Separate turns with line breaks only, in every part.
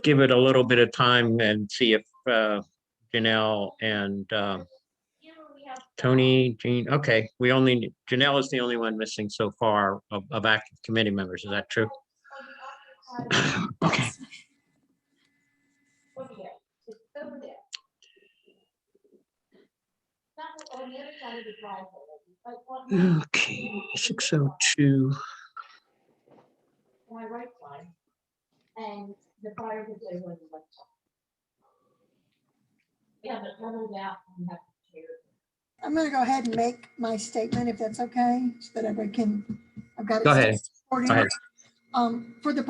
give it a little bit of time and see if Janelle and Tony, Jean, okay, Janelle is the only one missing so far of active committee members. Is that true? Okay. Okay, 6:02.
My right side, and the fire was over on the left side. Yeah, but coming out, you have to share.
I'm going to go ahead and make my statement if that's okay, so that everybody can. I've got it.
Go ahead.
Go ahead. For the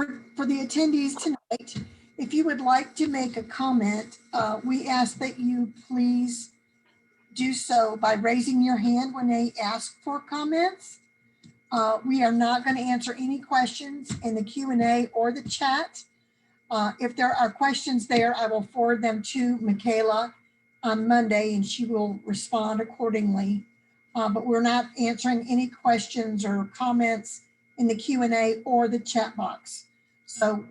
attendees tonight, if you would like to make a comment, we ask that you please do so by raising your hand when they ask for comments. We are not going to answer any questions in the Q&A or the chat. If there are questions there, I will forward them to Michaela on Monday and she will respond accordingly. But we're not answering any questions or comments in the Q&A or the chat box. So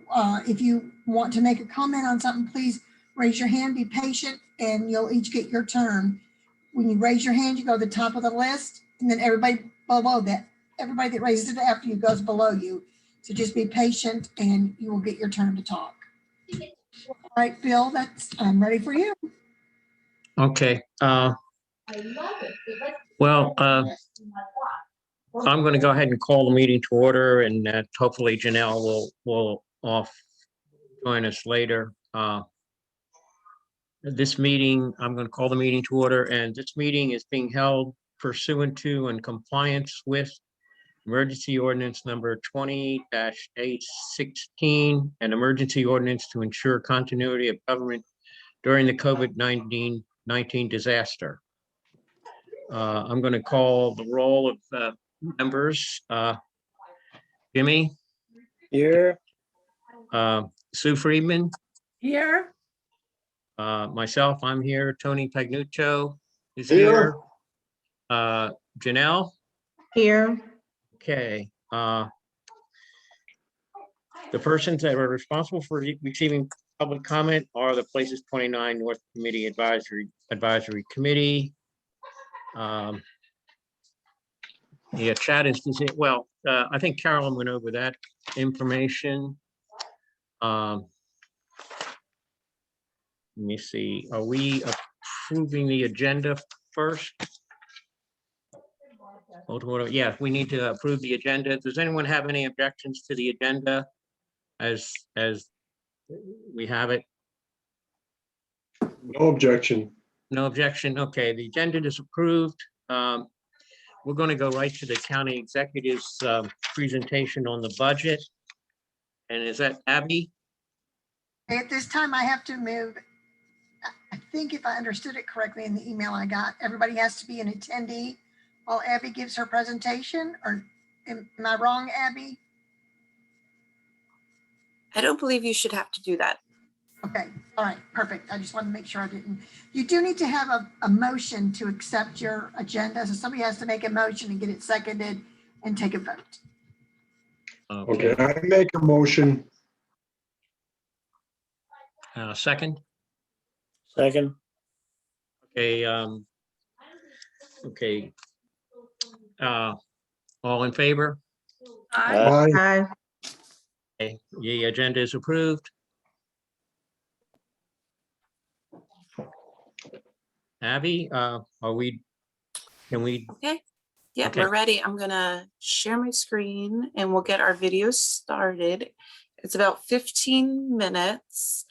if you want to make a comment on something, please raise your hand, be patient, and you'll each get your turn. When you raise your hand, you go to the top of the list, and then everybody below that, everybody that raises it after you goes below you. So just be patient and you will get your turn to talk. All right, Bill, I'm ready for you.
Okay. Well, I'm going to go ahead and call the meeting to order, and hopefully Janelle will join us later. This meeting, I'm going to call the meeting to order, and this meeting is being held pursuant to and compliance with emergency ordinance number 20-816, an emergency ordinance to ensure continuity of government during the COVID-19 disaster. I'm going to call the roll of members. Jimmy?
Here.
Sue Friedman?
Here.
Myself, I'm here. Tony Pagnuccio is here. Janelle?
Here.
Okay. The persons that are responsible for receiving public comment are the Places 29 North Committee Advisory Committee. Yeah, chat is well. I think Carolyn went over that information. Let me see. Are we approving the agenda first? Yeah, we need to approve the agenda. Does anyone have any objections to the agenda as we have it?
No objection.
No objection. Okay, the agenda is approved. We're going to go right to the county executive's presentation on the budget. And is that Abby?
At this time, I have to move. I think if I understood it correctly in the email I got, everybody has to be an attendee while Abby gives her presentation, or am I wrong, Abby?
I don't believe you should have to do that.
Okay, all right, perfect. I just wanted to make sure I didn't. You do need to have a motion to accept your agenda. So somebody has to make a motion and get it seconded and take a vote.
Okay, I make a motion.
Second?
Second.
Okay. Okay. All in favor?
Aye.
Okay, the agenda is approved. Abby, can we?
Okay. Yeah,
Okay.
we're ready. I'm gonna share my screen and we'll get our video started. It's about 15 minutes.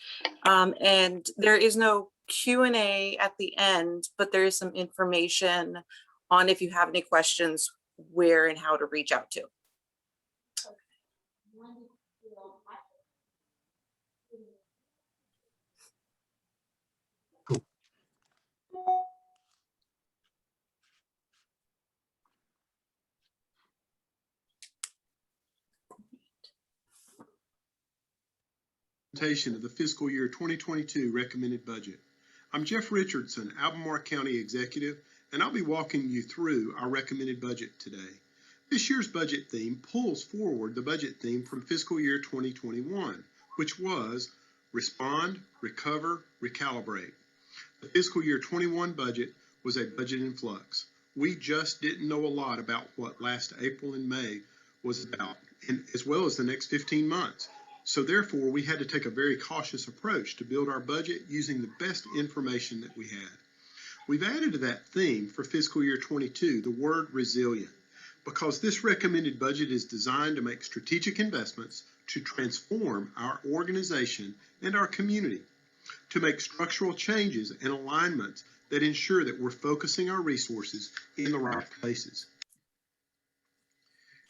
And there is no Q&A at the end, but there is some information on if you have any questions, where and how to reach out to.
Of the fiscal year 2022 recommended budget. I'm Jeff Richardson, Albemarle County Executive, and I'll be walking you through our recommended budget today. This year's budget theme pulls forward the budget theme from fiscal year 2021, which was respond, recover, recalibrate. The fiscal year 21 budget was a budget in flux. We just didn't know a lot about what last April and May was about, and as well as the next 15 months. So therefore, we had to take a very cautious approach to build our budget using the best information that we had. We've added to that theme for fiscal year 22 the word resilient, because this recommended budget is designed to make strategic investments to transform our organization and our community, to make structural changes and alignments that ensure that we're focusing our resources in the right places.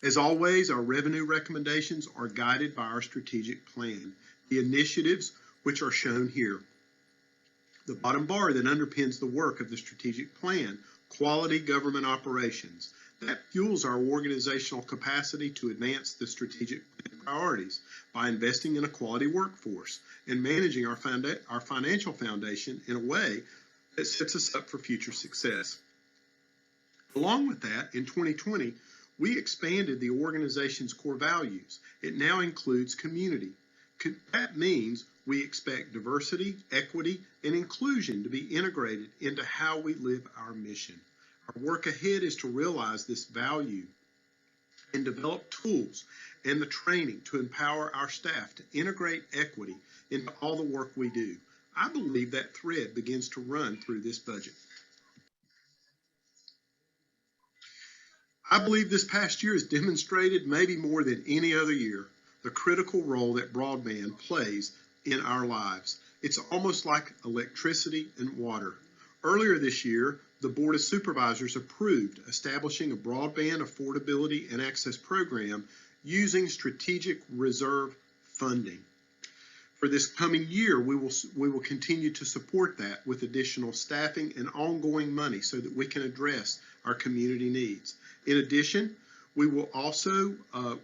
As always, our revenue recommendations are guided by our strategic plan, the initiatives which are shown here. The bottom bar that underpins the work of the strategic plan, quality government operations, that fuels our organizational capacity to advance the strategic priorities by investing in a quality workforce and managing our financial foundation in a way that sets us up for future success. Along with that, in 2020, we expanded the organization's core values. It now includes community. That means we expect diversity, equity, and inclusion to be integrated into how we live our mission. Our work ahead is to realize this value and develop tools and the training to empower our staff to integrate equity into all the work we do. I believe that thread begins to run through this budget. I believe this past year has demonstrated, maybe more than any other year, the critical role that broadband plays in our lives. It's almost like electricity and water. Earlier this year, the Board of Supervisors approved establishing a broadband affordability and access program using strategic reserve funding. For this coming year, we will continue to support that with additional staffing and ongoing money so that we can address our community needs. In addition, we will also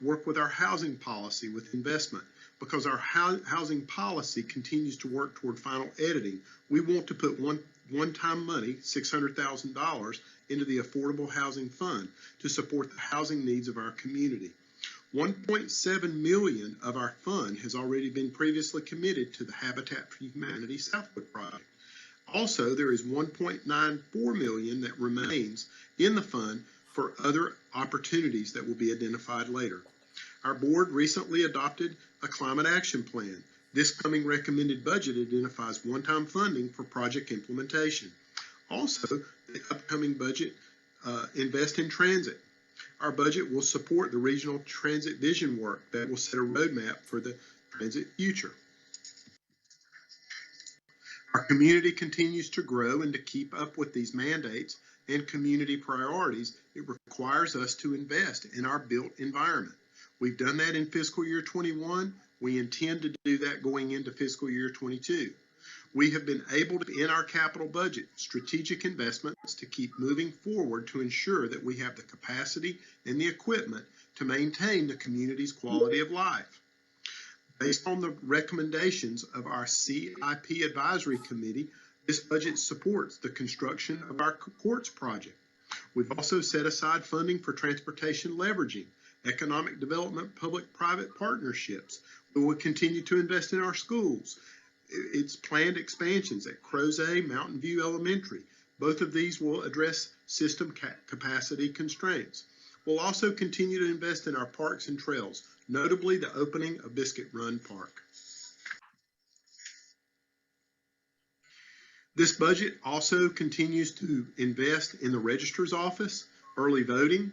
work with our housing policy with investment. Because our housing policy continues to work toward final editing, we want to put one-time money, $600,000, into the Affordable Housing Fund to support the housing needs of our community. $1.7 million of our fund has already been previously committed to the Habitat for Humanity Southwood project. Also, there is $1.94 million that remains in the fund for other opportunities that will be identified later. Our board recently adopted a climate action plan. This coming recommended budget identifies one-time funding for project implementation. Also, the upcoming budget invest in transit. Our budget will support the regional transit vision work that will set a roadmap for the transit future. Our community continues to grow, and to keep up with these mandates and community priorities, it requires us to invest in our built environment. We've done that in fiscal year 21. We intend to do that going into fiscal year 22. We have been able to, in our capital budget, strategic investments to keep moving forward to ensure that we have the capacity and the equipment to maintain the community's quality of life. Based on the recommendations of our CIP Advisory Committee, this budget supports the construction of our courts project. We've also set aside funding for transportation leveraging, economic development, public-private partnerships. We will continue to invest in our schools. It's planned expansions at Crozet, Mountain View Elementary. Both of these will address system capacity constraints. We'll also continue to invest in our parks and trails, notably the opening of Biscuit Run Park. This budget also continues to invest in the registrar's office, early voting,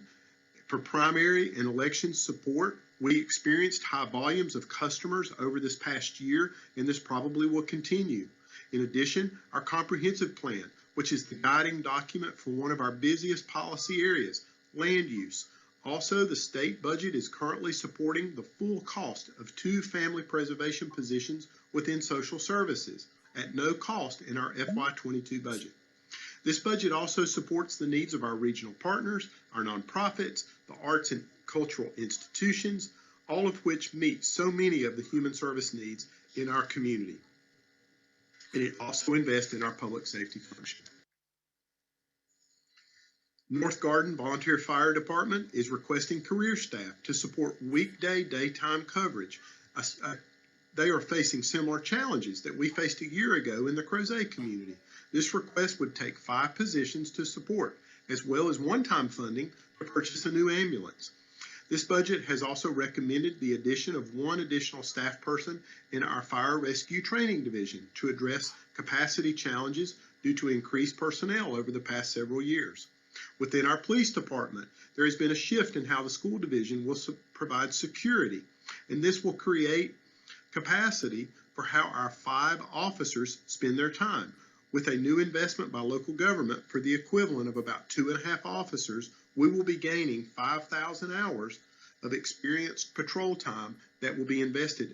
for primary and election support. We experienced high volumes of customers over this past year, and this probably will continue. In addition, our comprehensive plan, which is the guiding document for one of our busiest policy areas, land use. Also, the state budget is currently supporting the full cost of 2 family preservation positions within social services at no cost in our FY22 budget. This budget also supports the needs of our regional partners, our nonprofits, the arts and cultural institutions, all of which meet so many of the human service needs in our community. And it also invests in our public safety function. North Garden Volunteer Fire Department is requesting career staff to support weekday daytime coverage. they are facing similar challenges that we faced a year ago in the Crozet community. This request would take 5 positions to support, as well as one-time funding to purchase a new ambulance. This budget has also recommended the addition of 1 additional staff person in our fire rescue training division to address capacity challenges due to increased personnel over the past several years. Within our police department, there has been a shift in how the school division will provide security, and this will create capacity for how our 5 officers spend their time. With a new investment by local government for the equivalent of about 2.5 officers, we will be gaining 5,000 hours of experienced patrol time that will be invested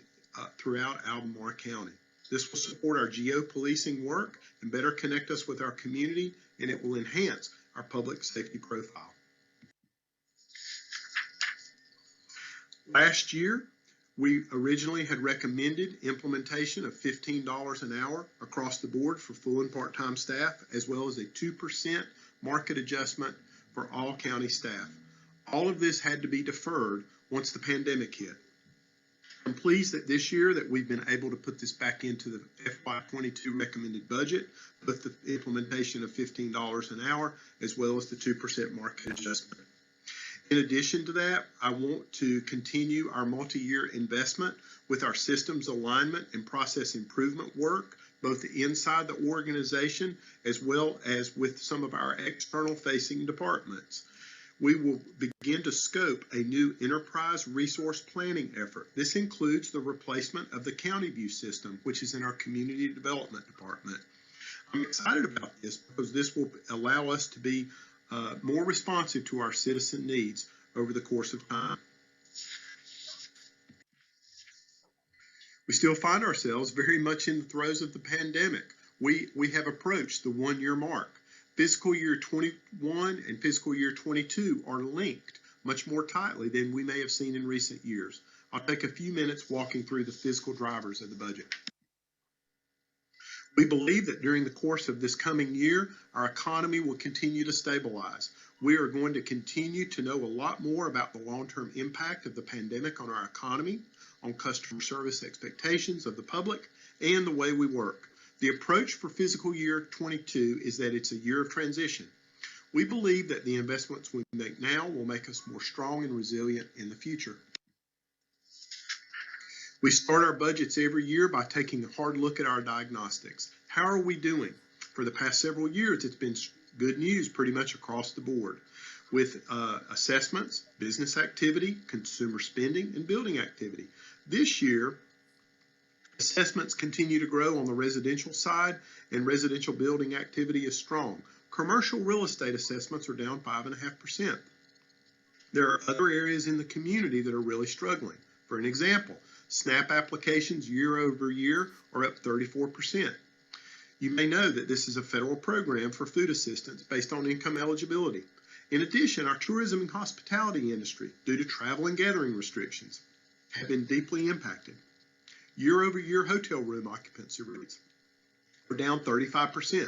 throughout Albemarle County. This will support our geo-policing work and better connect us with our community, and it will enhance our public safety profile. Last year, we originally had recommended implementation of $15 an hour across the board for full and part-time staff, as well as a 2% market adjustment for all county staff. All of this had to be deferred once the pandemic hit. I'm pleased that this year that we've been able to put this back into the FY22 recommended budget, with the implementation of $15 an hour, as well as the 2% market adjustment. In addition to that, I want to continue our multi-year investment with our systems alignment and process improvement work, both inside the organization as well as with some of our external facing departments. We will begin to scope a new enterprise resource planning effort. This includes the replacement of the County View system, which is in our community development department. I'm excited about this because this will allow us to be more responsive to our citizen needs over the course of time. We still find ourselves very much in the throes of the pandemic. We have approached the 1-year mark. Fiscal year 21 and fiscal year 22 are linked much more tightly than we may have seen in recent years. I'll take a few minutes walking through the fiscal drivers of the budget. We believe that during the course of this coming year, our economy will continue to stabilize. We are going to continue to know a lot more about the long-term impact of the pandemic on our economy, on customer service expectations of the public, and the way we work. The approach for fiscal year 22 is that it's a year of transition. We believe that the investments we make now will make us more strong and resilient in the future. We start our budgets every year by taking a hard look at our diagnostics. How are we doing? For the past several years, it's been good news pretty much across the board with assessments, business activity, consumer spending, and building activity. This year, assessments continue to grow on the residential side, and residential building activity is strong. Commercial real estate assessments are down 5.5%. There are other areas in the community that are really struggling. For an example, SNAP applications year over year are up 34%. You may know that this is a federal program for food assistance based on income eligibility. In addition, our tourism and hospitality industry, due to travel and gathering restrictions, have been deeply impacted. Year over year hotel room occupancy rates are down 35%.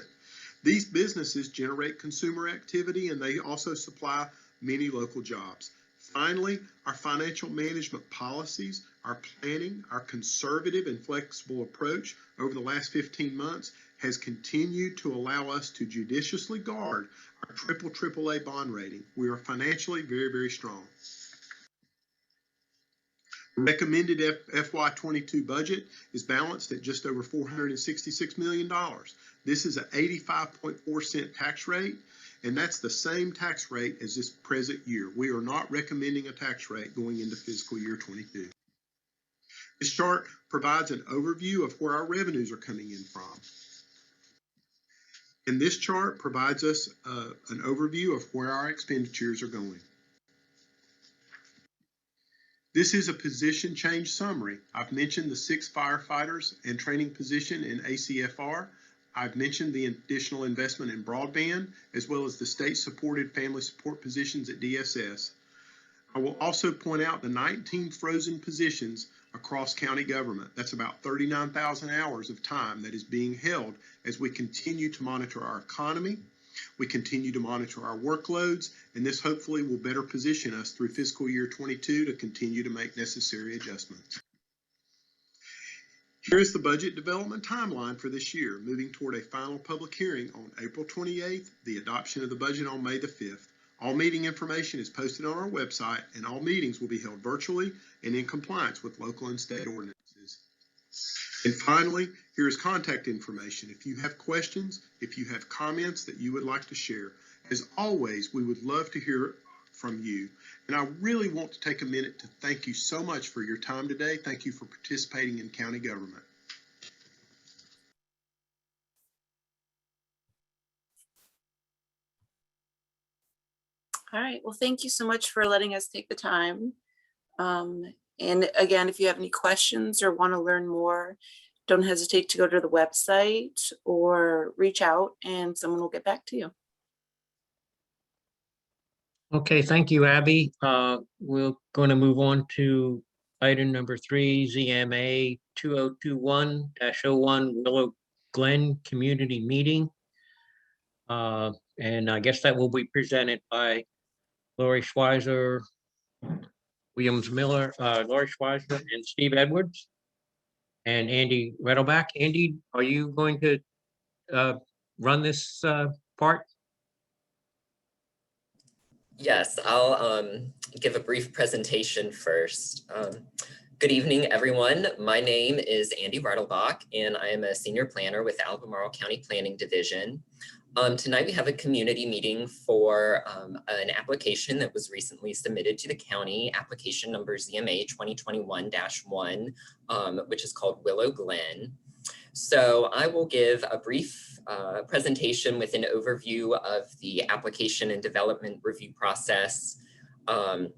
These businesses generate consumer activity, and they also supply many local jobs. Finally, our financial management policies, our planning, our conservative and flexible approach over the last 15 months has continued to allow us to judiciously guard our AAA bond rating. We are financially very, very strong. The recommended FY22 budget is balanced at just over $466 million. This is an 85.4% tax rate, and that's the same tax rate as this present year. We are not recommending a tax rate going into fiscal year 22. This chart provides an overview of where our revenues are coming in from. And this chart provides us an overview of where our expenditures are going. This is a position change summary. I've mentioned the 6 firefighters and training position in ACFR. I've mentioned the additional investment in broadband, as well as the state-supported family support positions at DSS. I will also point out the 19 frozen positions across county government. That's about 39,000 hours of time that is being held as we continue to monitor our economy. We continue to monitor our workloads, and this hopefully will better position us through fiscal year 22 to continue to make necessary adjustments. Here is the budget development timeline for this year, moving toward a final public hearing on April 28th, the adoption of the budget on May the 5th. All meeting information is posted on our website, and all meetings will be held virtually and in compliance with local and state ordinances. And finally, here is contact information. If you have questions, if you have comments that you would like to share, as always, we would love to hear from you. And I really want to take a minute to thank you so much for your time today. Thank you for participating in county government.
All right, well, thank you so much for letting us take the time. And again, if you have any questions or want to learn more, don't hesitate to go to the website or reach out and someone will get back to you.
Okay, thank you, Abby. We're going to move on to item number 3, ZMA 2021-01 Willow Glen Community Meeting. And I guess that will be presented by Lori Schweizer, Williams Miller, Lori Schweizer, and Steve Edwards, and Andy Redelbach. Andy, are you going to run this part?
Yes, I'll give a brief presentation first. Good evening, everyone. My name is Andy Redelbach, and I am a senior planner with Albemarle County Planning Division. Tonight we have a community meeting for an application that was recently submitted to the county, application number ZMA 2021-1, which is called Willow Glen. So I will give a brief presentation with an overview of the application and development review process, and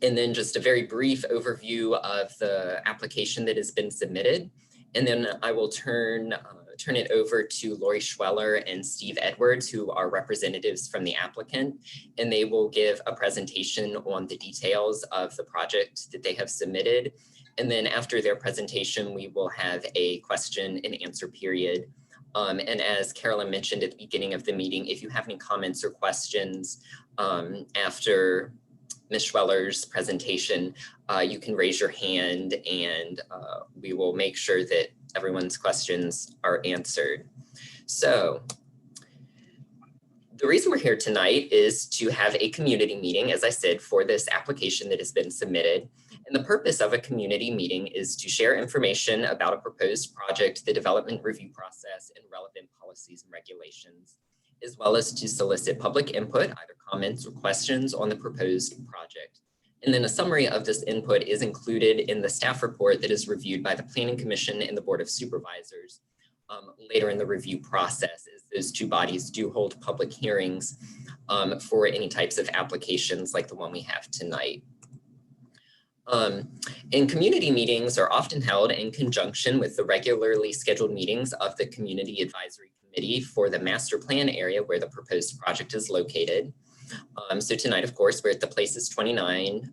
then just a very brief overview of the application that has been submitted. And then I will turn it over to Lori Schweller and Steve Edwards, who are representatives from the applicant, and they will give a presentation on the details of the project that they have submitted. And then after their presentation, we will have a question and answer period. And as Carolyn mentioned at the beginning of the meeting, if you have any comments or questions after Ms. Schweller's presentation, you can raise your hand and we will make sure that everyone's questions are answered. So the reason we're here tonight is to have a community meeting, as I said, for this application that has been submitted. And the purpose of a community meeting is to share information about a proposed project, the development review process, and relevant policies and regulations, as well as to solicit public input, either comments or questions on the proposed project. And then a summary of this input is included in the staff report that is reviewed by the Planning Commission and the Board of Supervisors later in the review process, as those two bodies do hold public hearings for any types of applications like the one we have tonight. And community meetings are often held in conjunction with the regularly scheduled meetings of the Community Advisory Committee for the master plan area where the proposed project is located. So tonight, of course, we're at the Places29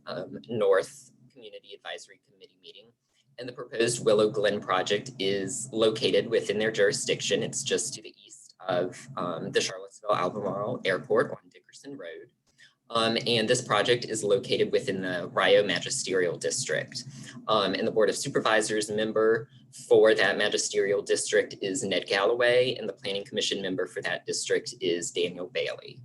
North Community Advisory Committee meeting, and the proposed Willow Glen project is located within their jurisdiction. It's just to the east of the Charlottesville-Albemarle Airport on Dickerson Road. And this project is located within the Rio Magisterial District. And the Board of Supervisors member for that magisterial district is Ned Galloway, and the Planning Commission member for that district is Daniel Bailey.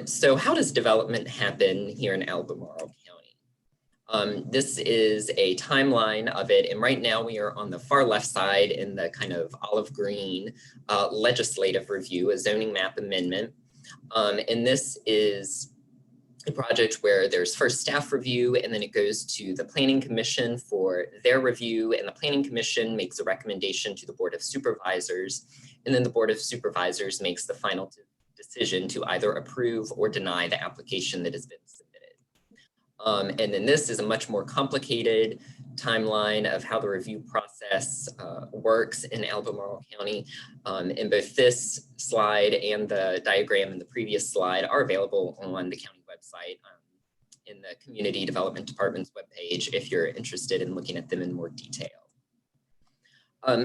So how does development happen here in Albemarle County? This is a timeline of it, and right now we are on the far left side in the kind of olive green legislative review, a zoning map amendment. And this is a project where there's first staff review, and then it goes to the Planning Commission for their review, and the Planning Commission makes a recommendation to the Board of Supervisors, and then the Board of Supervisors makes the final decision to either approve or deny the application that has been submitted. And then this is a much more complicated timeline of how the review process works in Albemarle County. And both this slide and the diagram in the previous slide are available on the county website in the Community Development Department's webpage if you're interested in looking at them in more detail.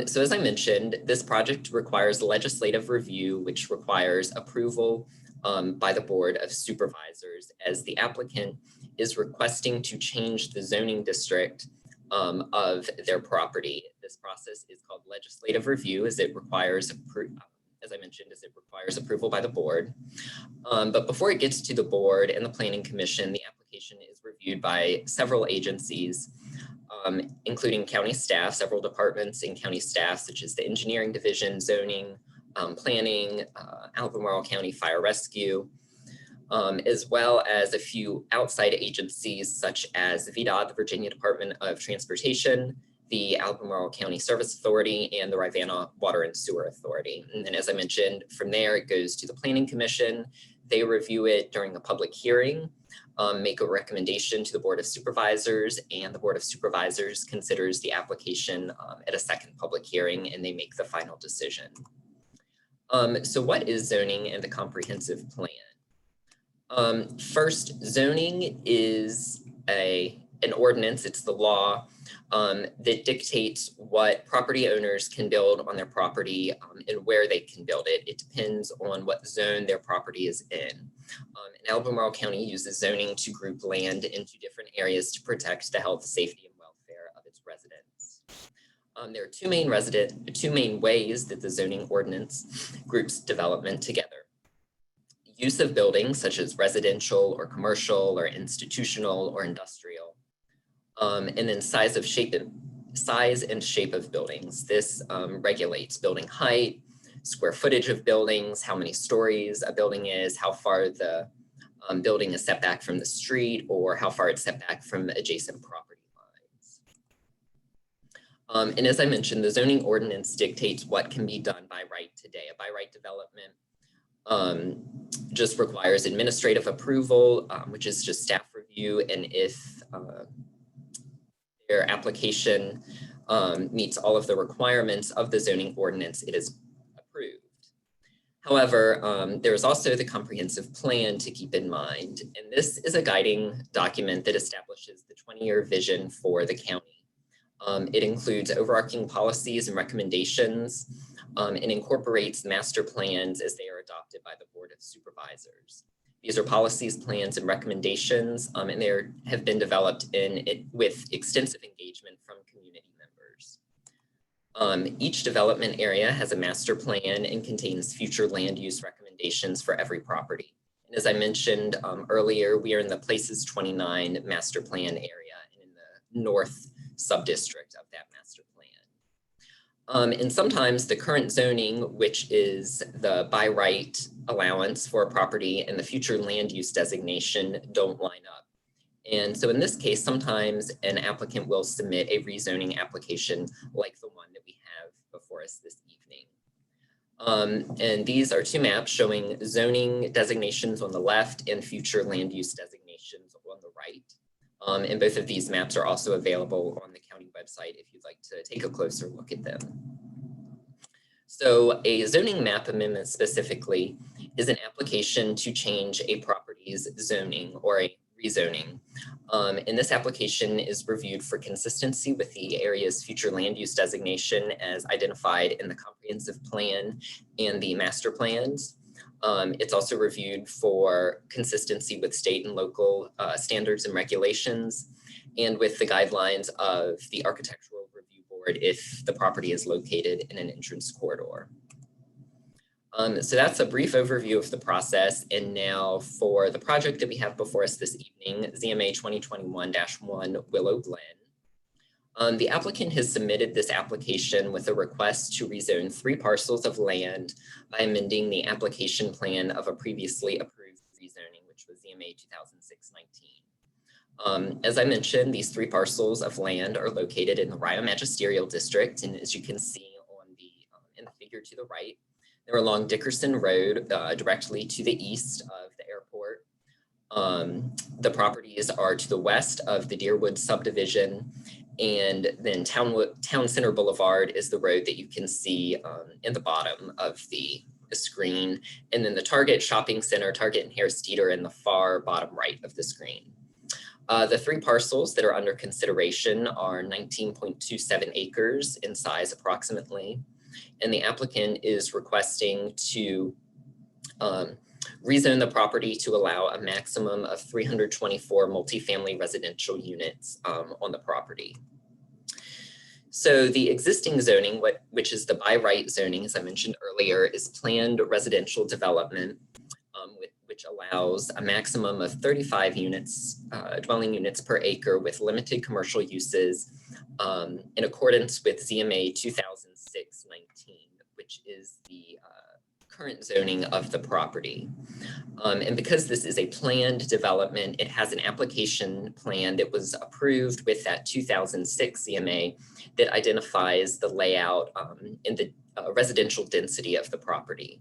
So as I mentioned, this project requires legislative review, which requires approval by the Board of Supervisors, as the applicant is requesting to change the zoning district of their property. This process is called legislative review, as it requires, as I mentioned, as it requires approval by the board. But before it gets to the board and the planning commission, the application is reviewed by several agencies, including county staff, several departments in county staff, such as the engineering division, zoning, planning, Albemarle County Fire Rescue, as well as a few outside agencies such as VDOT, the Virginia Department of Transportation, the Albemarle County Service Authority, and the Rivanna Water and Sewer Authority. And then, as I mentioned, from there it goes to the Planning Commission. They review it during a public hearing, make a recommendation to the Board of Supervisors, and the Board of Supervisors considers the application at a second public hearing, and they make the final decision. So what is zoning and the comprehensive plan? First, zoning is an ordinance, it's the law that dictates what property owners can build on their property and where they can build it. It depends on what zone their property is in. And Albemarle County uses zoning to group land into different areas to protect the health, safety, and welfare of its residents. There are two main ways that the zoning ordinance groups development together. Use of buildings such as residential or commercial or institutional or industrial. And then size and shape of buildings. This regulates building height, square footage of buildings, how many stories a building is, how far the building is set back from the street, or how far it's set back from adjacent property lines. And as I mentioned, the zoning ordinance dictates what can be done by right today. A by right development just requires administrative approval, which is just staff review, and if their application meets all of the requirements of the zoning ordinance, it is approved. However, there is also the comprehensive plan to keep in mind, and this is a guiding document that establishes the 20-year vision for the county. It includes overarching policies and recommendations, and incorporates master plans as they are adopted by the Board of Supervisors. These are policies, plans, and recommendations, and they have been developed with extensive engagement from community members. Each development area has a master plan and contains future land use recommendations for every property. And as I mentioned earlier, we are in the Places29 master plan area and in the north sub-district of that master plan. And sometimes the current zoning, which is the by right allowance for a property, and the future land use designation don't line up. And so in this case, sometimes an applicant will submit a rezoning application like the one that we have before us this evening. And these are two maps showing zoning designations on the left and future land use designations on the right. And both of these maps are also available on the county website if you'd like to take a closer look at them. So a zoning map amendment specifically is an application to change a property's zoning or a rezoning. And this application is reviewed for consistency with the area's future land use designation as identified in the comprehensive plan and the master plans. It's also reviewed for consistency with state and local standards and regulations, and with the guidelines of the Architectural Review Board if the property is located in an entrance corridor. So that's a brief overview of the process. And now for the project that we have before us this evening, ZMA 2021-1 Willow Glen. The applicant has submitted this application with a request to rezone 3 parcels of land by amending the application plan of a previously approved rezoning, which was ZMA 2006-19. As I mentioned, these 3 parcels of land are located in the Rio Magisterial District, and as you can see on in the figure to the right, they're along Dickerson Road, directly to the east of the airport. The properties are to the west of the Deerwood subdivision, and then Town Center Boulevard is the road that you can see in the bottom of the screen, and then the Target Shopping Center, Target and Harris Teeter in the far bottom right of the screen. The 3 parcels that are under consideration are 19.27 acres in size approximately, and the applicant is requesting to rezone the property to allow a maximum of 324 multifamily residential units on the property. So the existing zoning, which is the by right zoning, as I mentioned earlier, is planned residential development, which allows a maximum of 35 units, dwelling units per acre with limited commercial uses in accordance with ZMA 2006-19, which is the current zoning of the property. And because this is a planned development, it has an application plan that was approved with that 2006 ZMA that identifies the layout in the residential density of the property.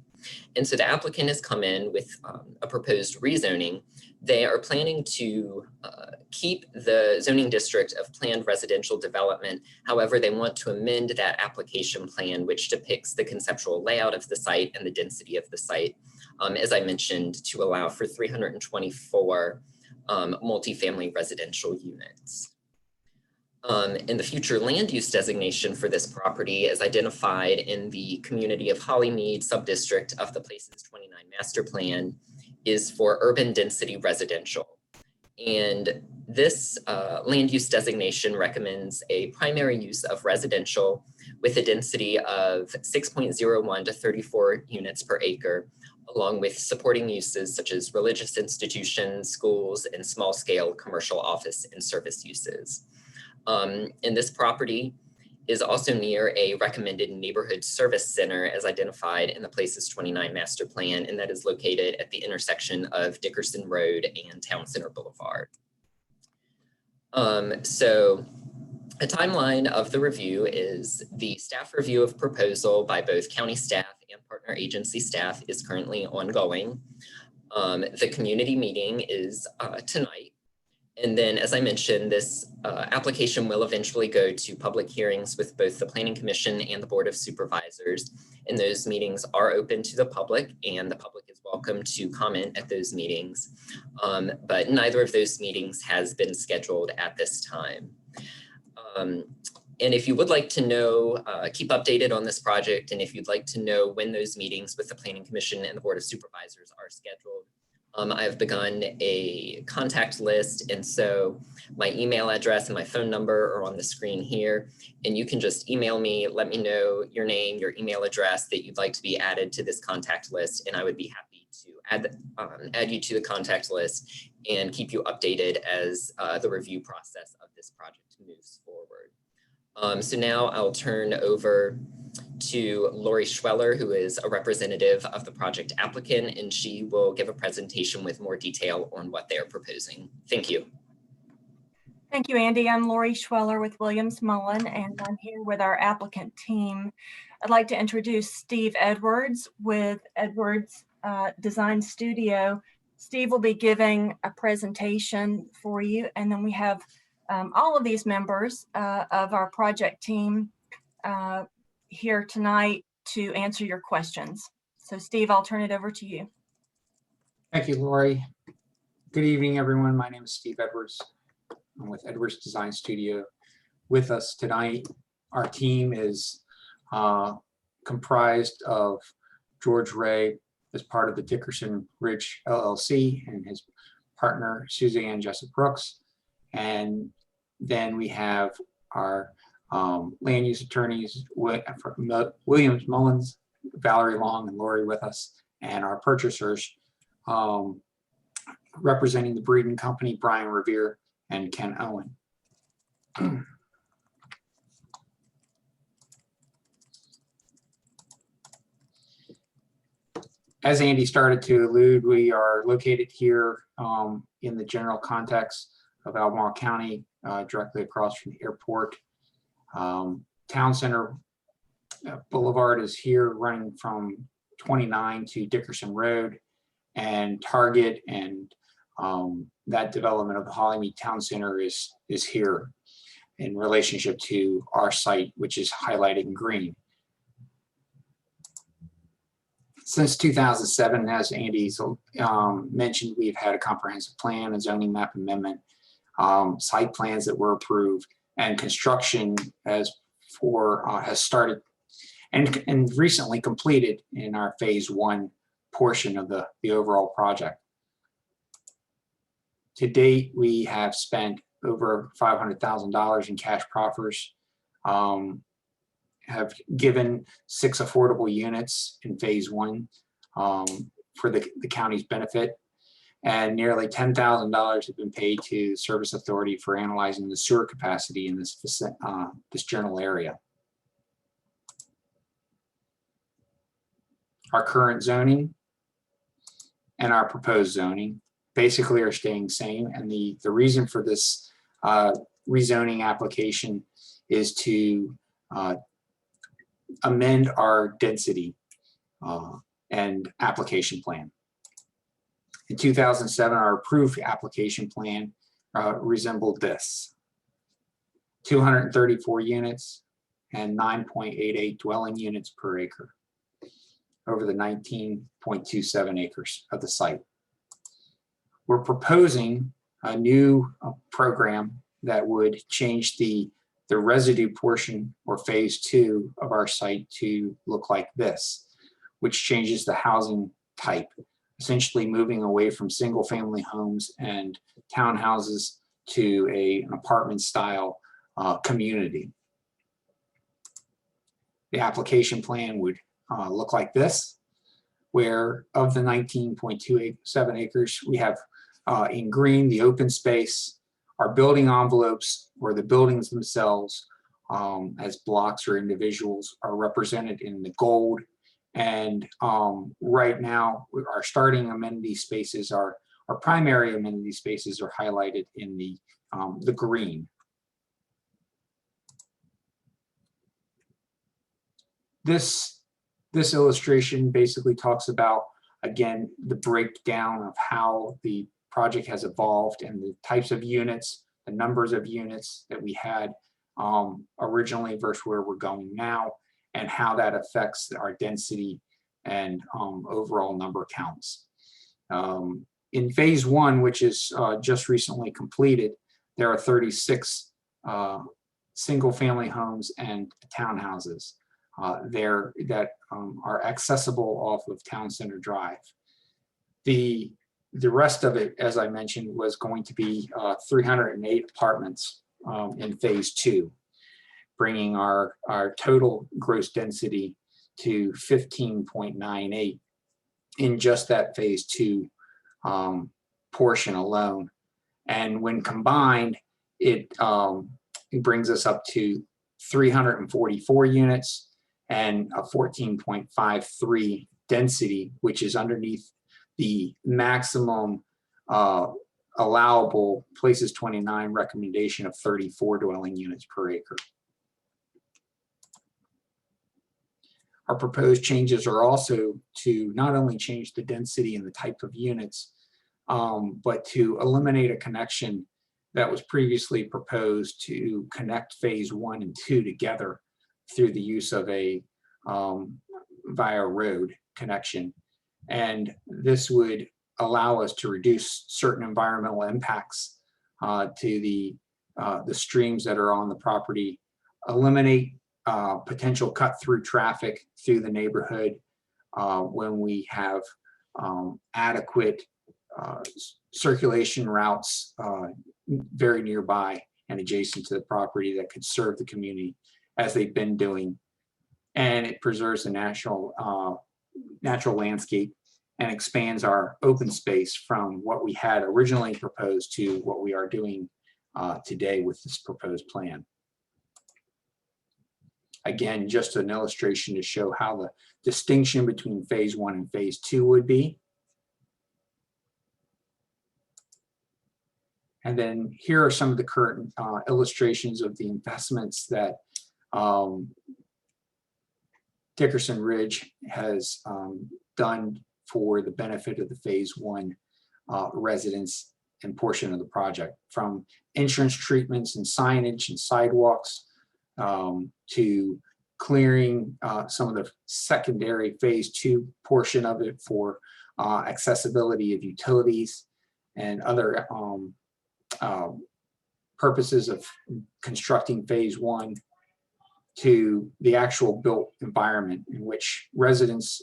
And so the applicant has come in with a proposed rezoning. They are planning to keep the zoning district of planned residential development. However, they want to amend that application plan, which depicts the conceptual layout of the site and the density of the site, as I mentioned, to allow for 324 multifamily residential units. And the future land use designation for this property is identified in the community of Hollymead subdistrict of the Places 29 master plan is for urban density residential. And this land use designation recommends a primary use of residential with a density of 6.01 to 34 units per acre, along with supporting uses such as religious institutions, schools, and small scale commercial office and service uses. And this property is also near a recommended neighborhood service center as identified in the Places 29 master plan, and that is located at the intersection of Dickerson Road and Town Center Boulevard. So a timeline of the review is the staff review of proposal by both county staff and partner agency staff is currently ongoing. The community meeting is tonight. And then, as I mentioned, this application will eventually go to public hearings with both the Planning Commission and the Board of Supervisors. And those meetings are open to the public, and the public is welcome to comment at those meetings. But neither of those meetings has been scheduled at this time. And if you would like to know, keep updated on this project, and if you'd like to know when those meetings with the Planning Commission and the Board of Supervisors are scheduled, I have begun a contact list, and so my email address and my phone number are on the screen here, and you can just email me, let me know your name, your email address that you'd like to be added to this contact list, and I would be happy to add you to the contact list and keep you updated as the review process of this project moves forward. So now I'll turn over to Lori Schweller, who is a representative of the project applicant, and she will give a presentation with more detail on what they are proposing. Thank you.
Thank you, Andy. I'm Lori Schweller with Williams Mullen, and I'm here with our applicant team. I'd like to introduce Steve Edwards with Edwards Design Studio. Steve will be giving a presentation for you, and then we have all of these members of our project team here tonight to answer your questions. So Steve, I'll turn it over to you.
Thank you, Lori. Good evening, everyone. My name is Steve Edwards. I'm with Edwards Design Studio. With us tonight, our team is comprised of George Ray as part of the Dickerson Ridge LLC and his partner, Suzanne Jessup Brooks. And then we have our land use attorneys, Williams Mullins, Valerie Long, and Lori with us, and our purchasers representing the Breeden Company, Brian Revere and Ken Owen. As Andy started to allude, we are located here in the general context of Albemarle County, directly across from the airport. Town Center Boulevard is here running from 29 to Dickerson Road, and Target and that development of the Hollymead Town Center is here in relationship to our site, which is highlighted in green. Since 2007, as Andy mentioned, we've had a comprehensive plan, a zoning map amendment, site plans that were approved, and construction has started and recently completed in our phase 1 portion of the overall project. To date, we have spent over $500,000 in cash proffers have given 6 affordable units in phase 1 for the county's benefit. And nearly $10,000 have been paid to Service Authority for analyzing the sewer capacity in this general area. Our current zoning and our proposed zoning basically are staying same. And the reason for this rezoning application is to amend our density and application plan. In 2007, our approved application plan resembled this: 234 units and 9.88 dwelling units per acre over the 19.27 acres of the site. We're proposing a new program that would change the residue portion, or phase 2 of our site, to look like this, which changes the housing type, essentially moving away from single family homes and townhouses to an apartment style community. The application plan would look like this, where of the 19.27 acres, we have in green the open space. Our building envelopes, or the buildings themselves as blocks or individuals, are represented in the gold. And right now, our starting amenity spaces, our primary amenity spaces, are highlighted in the green. This illustration basically talks about, again, the breakdown of how the project has evolved and the types of units, the numbers of units that we had originally versus where we're going now, and how that affects our density and overall number counts. In phase 1, which is just recently completed, there are 36 single family homes and townhouses there that are accessible off of Town Center Drive. The rest of it, as I mentioned, was going to be 308 apartments in phase 2, bringing our total gross density to 15.98 in just that phase 2 portion alone. And when combined, it brings us up to 344 units and a 14.53 density, which is underneath the maximum allowable Places29 recommendation of 34 dwelling units per acre. Our proposed changes are also to not only change the density and the type of units, but to eliminate a connection that was previously proposed to connect phase 1 and 2 together through the use of a via road connection. And this would allow us to reduce certain environmental impacts to the streams that are on the property, eliminate potential cut-through traffic through the neighborhood when we have adequate circulation routes very nearby and adjacent to the property that could serve the community as they've been doing. And it preserves the natural landscape and expands our open space from what we had originally proposed to what we are doing today with this proposed plan. Again, just an illustration to show how the distinction between phase 1 and phase 2 would be. And then here are some of the current illustrations of the investments that Dickerson Ridge has done for the benefit of the phase 1 residents and portion of the project, from insurance treatments and signage and sidewalks to clearing some of the secondary phase 2 portion of it for accessibility of utilities and other purposes of constructing phase 1, to the actual built environment in which residents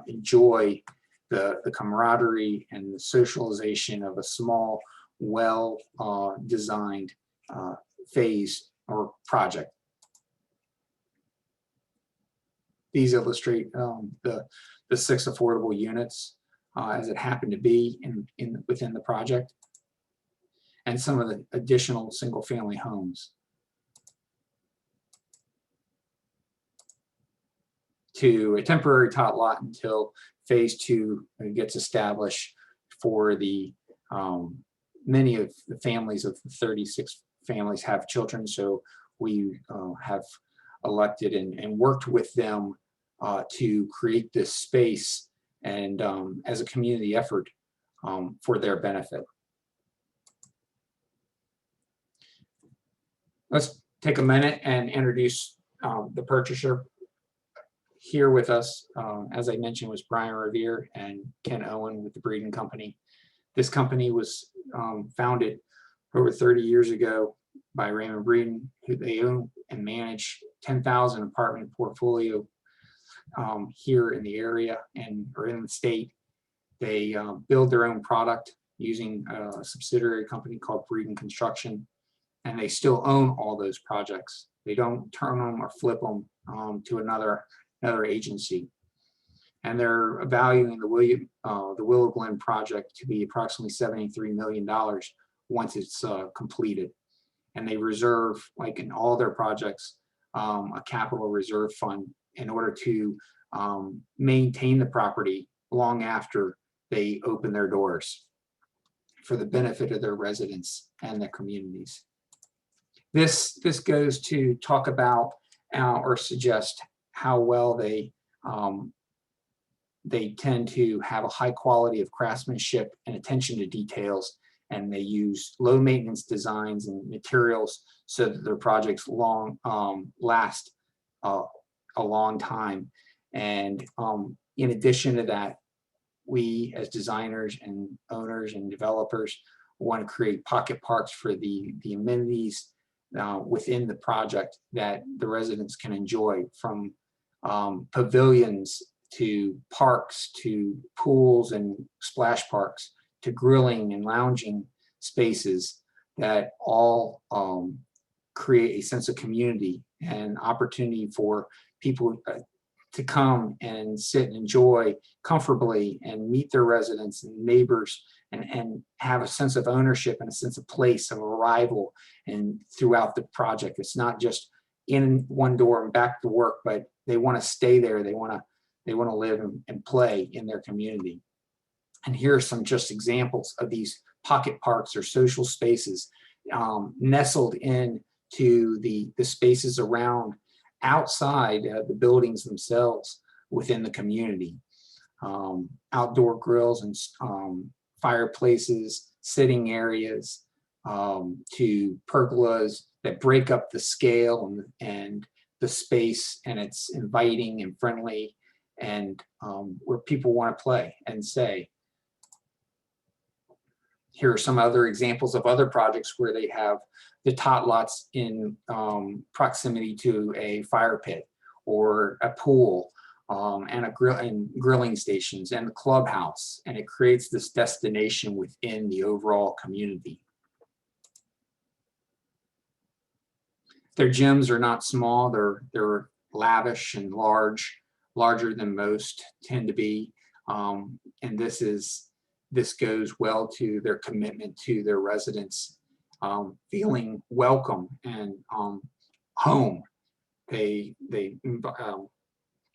enjoy the camaraderie and the socialization of a small, well designed phase or project. these illustrate the 6 affordable units as it happened to be within the project, and some of the additional single-family homes to a temporary tot lot until phase 2 gets established for the many of the families of the 36 families have children, so we have elected and worked with them to create this space and as a community effort for their benefit. Let's take a minute and introduce the purchaser. Here with us, as I mentioned, was Brian Revere and Ken Owen with the Breeden Company. This company was founded over 30 years ago by Raymond Breeden, who they own and manage 10,000 apartment portfolio here in the area or in the state. They build their own product using a subsidiary company called Breeden Construction, and they still own all those projects. They don't turn them or flip them to another agency. And they're valuing the Willow Glen project to be approximately $73 million once it's completed. And they reserve, like in all their projects, a capital reserve fund in order to maintain the property long after they open their doors for the benefit of their residents and their communities. This goes to talk about or suggest how well they tend to have a high quality of craftsmanship and attention to details, and they use low maintenance designs and materials so that their projects last a long time. And in addition to that, we as designers and owners and developers want to create pocket parks for the amenities within the project that the residents can enjoy, from pavilions to parks to pools and splash parks to grilling and lounging spaces that all create a sense of community and opportunity for people to come and sit and enjoy comfortably and meet their residents and neighbors and have a sense of ownership and a sense of place of arrival and throughout the project. It's not just in one door and back to work, but they want to stay there. They want to live and play in their community. And here are some just examples of these pocket parks or social spaces nestled into the spaces around outside the buildings themselves within the community. Outdoor grills and fireplaces, sitting areas, to pergolas that break up the scale and the space, and it's inviting and friendly, and where people want to play and stay. Here are some other examples of other projects where they have the tot lots in proximity to a fire pit or a pool, and grilling stations and the clubhouse, and it creates this destination within the overall community. Their gyms are not small, they're lavish and larger than most tend to be, and this goes well to their commitment to their residents feeling welcome and home. They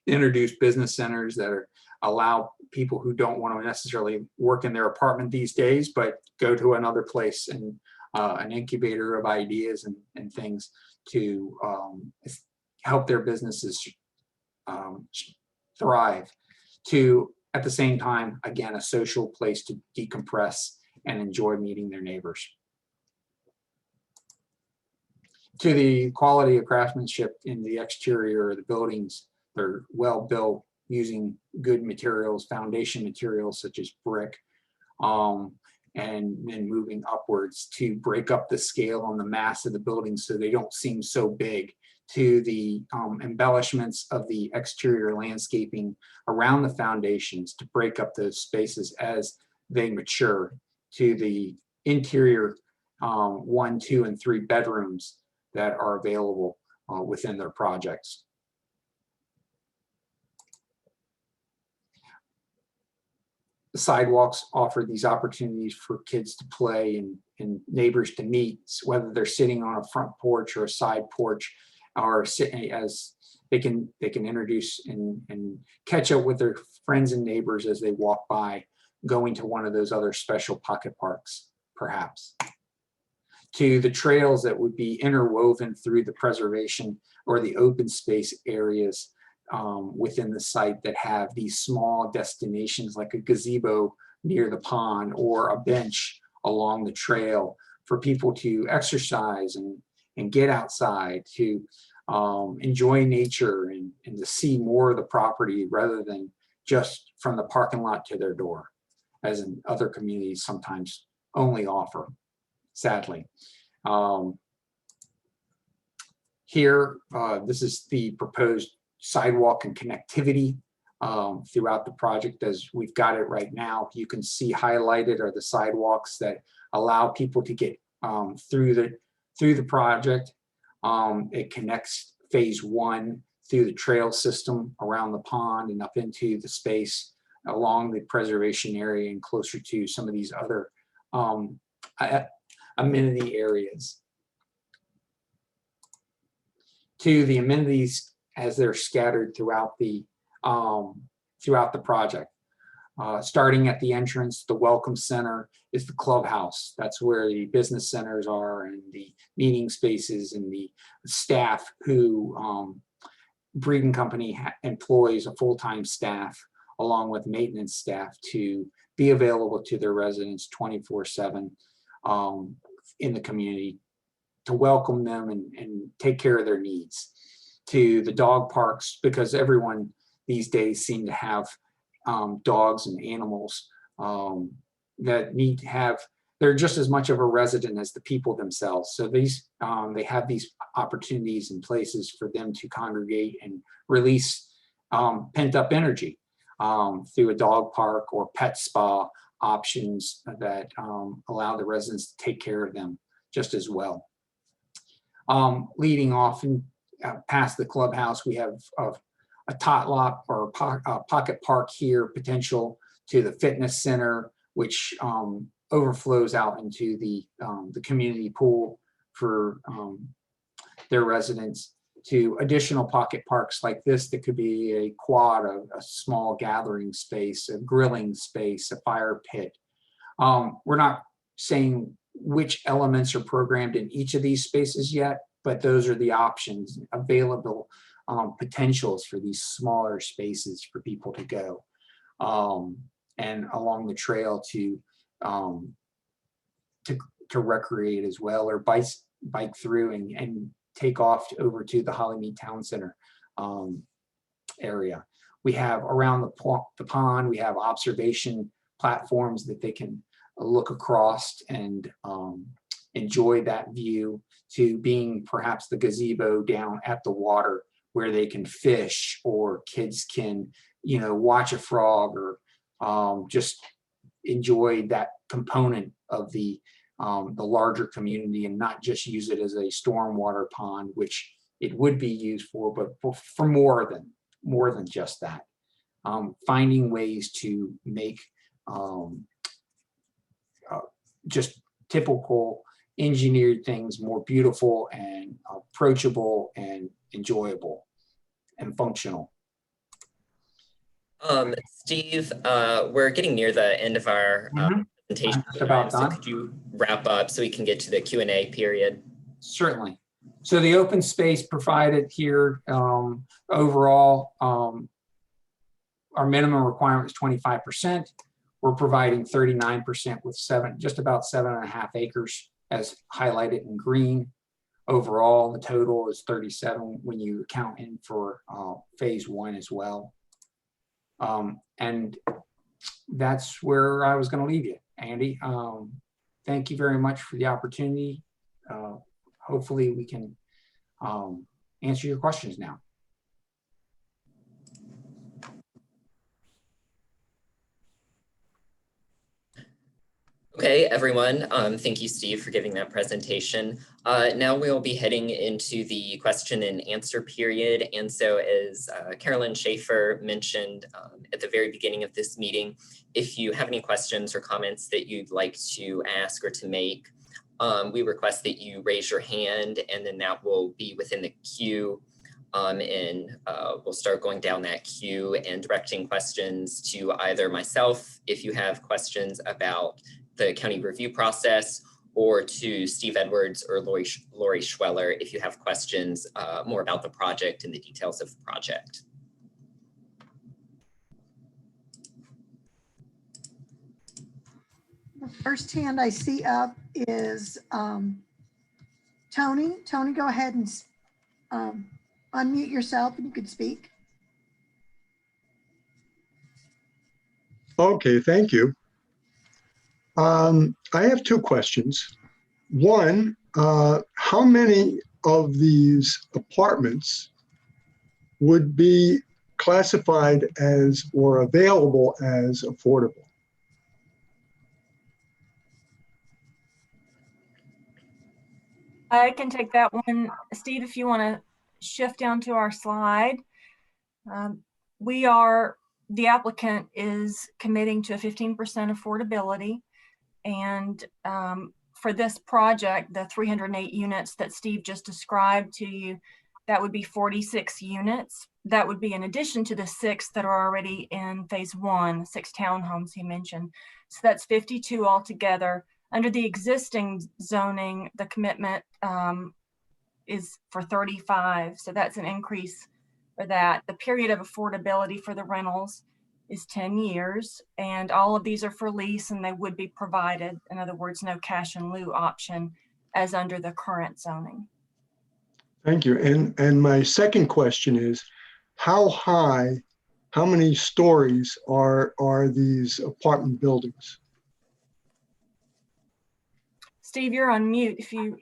introduce business centers that allow people who don't want to necessarily work in their apartment these days, but go to another place, and an incubator of ideas and things to help their businesses thrive. To, at the same time, again, a social place to decompress and enjoy meeting their neighbors. To the quality of craftsmanship in the exterior of the buildings, they're well built using good materials, foundation materials such as brick, and then moving upwards to break up the scale on the mass of the building so they don't seem so big, to the embellishments of the exterior landscaping around the foundations to break up those spaces as they mature, to the interior 1, 2, and 3 bedrooms that are available within their projects. sidewalks offer these opportunities for kids to play and neighbors to meet, whether they're sitting on a front porch or a side porch, or sitting as they can introduce and catch up with their friends and neighbors as they walk by, going to one of those other special pocket parks, perhaps. To the trails that would be interwoven through the preservation or the open space areas within the site that have these small destinations like a gazebo near the pond or a bench along the trail for people to exercise and get outside, to enjoy nature and to see more of the property rather than just from the parking lot to their door, as in other communities sometimes only offer, sadly. Here, this is the proposed sidewalk and connectivity throughout the project as we've got it right now. You can see highlighted are the sidewalks that allow people to get through the project. It connects phase 1 through the trail system around the pond and up into the space along the preservation area and closer to some of these other amenity areas. To the amenities as they're scattered throughout the project. Starting at the entrance, the Welcome Center is the clubhouse. That's where the business centers are and the meeting spaces and the staff who Breeden Company employs a full-time staff along with maintenance staff to be available to their residents 24/7 in the community to welcome them and take care of their needs. To the dog parks, because everyone these days seem to have dogs and animals that need to have, they're just as much of a resident as the people themselves. So these they have these opportunities and places for them to congregate and release pent-up energy through a dog park or pet spa options that allow the residents to take care of them just as well. Leading off and past the clubhouse, we have a tot lot or a pocket park here, potential to the fitness center, which overflows out into the community pool for their residents, to additional pocket parks like this that could be a quad, a small gathering space, a grilling space, a fire pit. We're not saying which elements are programmed in each of these spaces yet, but those are the options available, potentials for these smaller spaces for people to go and along the trail to recreate as well, or bike through and take off over to the Hollymead Town Center area. We have around the pond, we have observation platforms that they can look across and enjoy that view, to being perhaps the gazebo down at the water where they can fish, or kids can, watch a frog, or just enjoy that component of the larger community and not just use it as a stormwater pond, which it would be used for, but for more than just that. Finding ways to make just typical engineered things more beautiful and approachable and enjoyable and functional.
Steve, we're getting near the end of our presentation.
Just about
so
done.
could you wrap up so we can get to the Q&A period?
Certainly. So the open space provided here, overall, our minimum requirement is 25%. We're providing 39% with just about 7.5 acres as highlighted in green. Overall, the total is 37 when you count in for phase 1 as well. And that's where I was going to leave you, Andy. Thank you very much for the opportunity. Hopefully we can answer your questions now.
Okay. Okay, everyone, thank you, Steve, for giving that presentation. Now we'll be heading into the question and answer period. And so as Carolyn Schaefer mentioned at the very beginning of this meeting, if you have any questions or comments that you'd like to ask or to make, we request that you raise your hand, and then that will be within the queue. And we'll start going down that queue and directing questions to either myself, if you have questions about the county review process, or to Steve Edwards or Lori Schweller if you have questions more about the project and the details of the project.
The first hand I see up is Tony. Tony, go ahead and unmute yourself and you can speak.
Okay, thank you. I have two questions. One, how many of these apartments would be classified as or available as affordable?
I can take that one. Steve, if you want to shift down to our slide. The applicant is committing to a 15% affordability. And for this project, the 308 units that Steve just described to you, that would be 46 units. That would be in addition to the 6 that are already in phase 1, 6 townhomes he mentioned. So that's 52 altogether. Under the existing zoning, the commitment is for 35. So that's an increase for that. The period of affordability for the rentals is 10 years, and all of these are for lease and they would be provided. In other words, no cash in lieu option as under the current zoning.
Thank you. And my second question is, how many stories are these apartment buildings?
Steve, you're on mute if you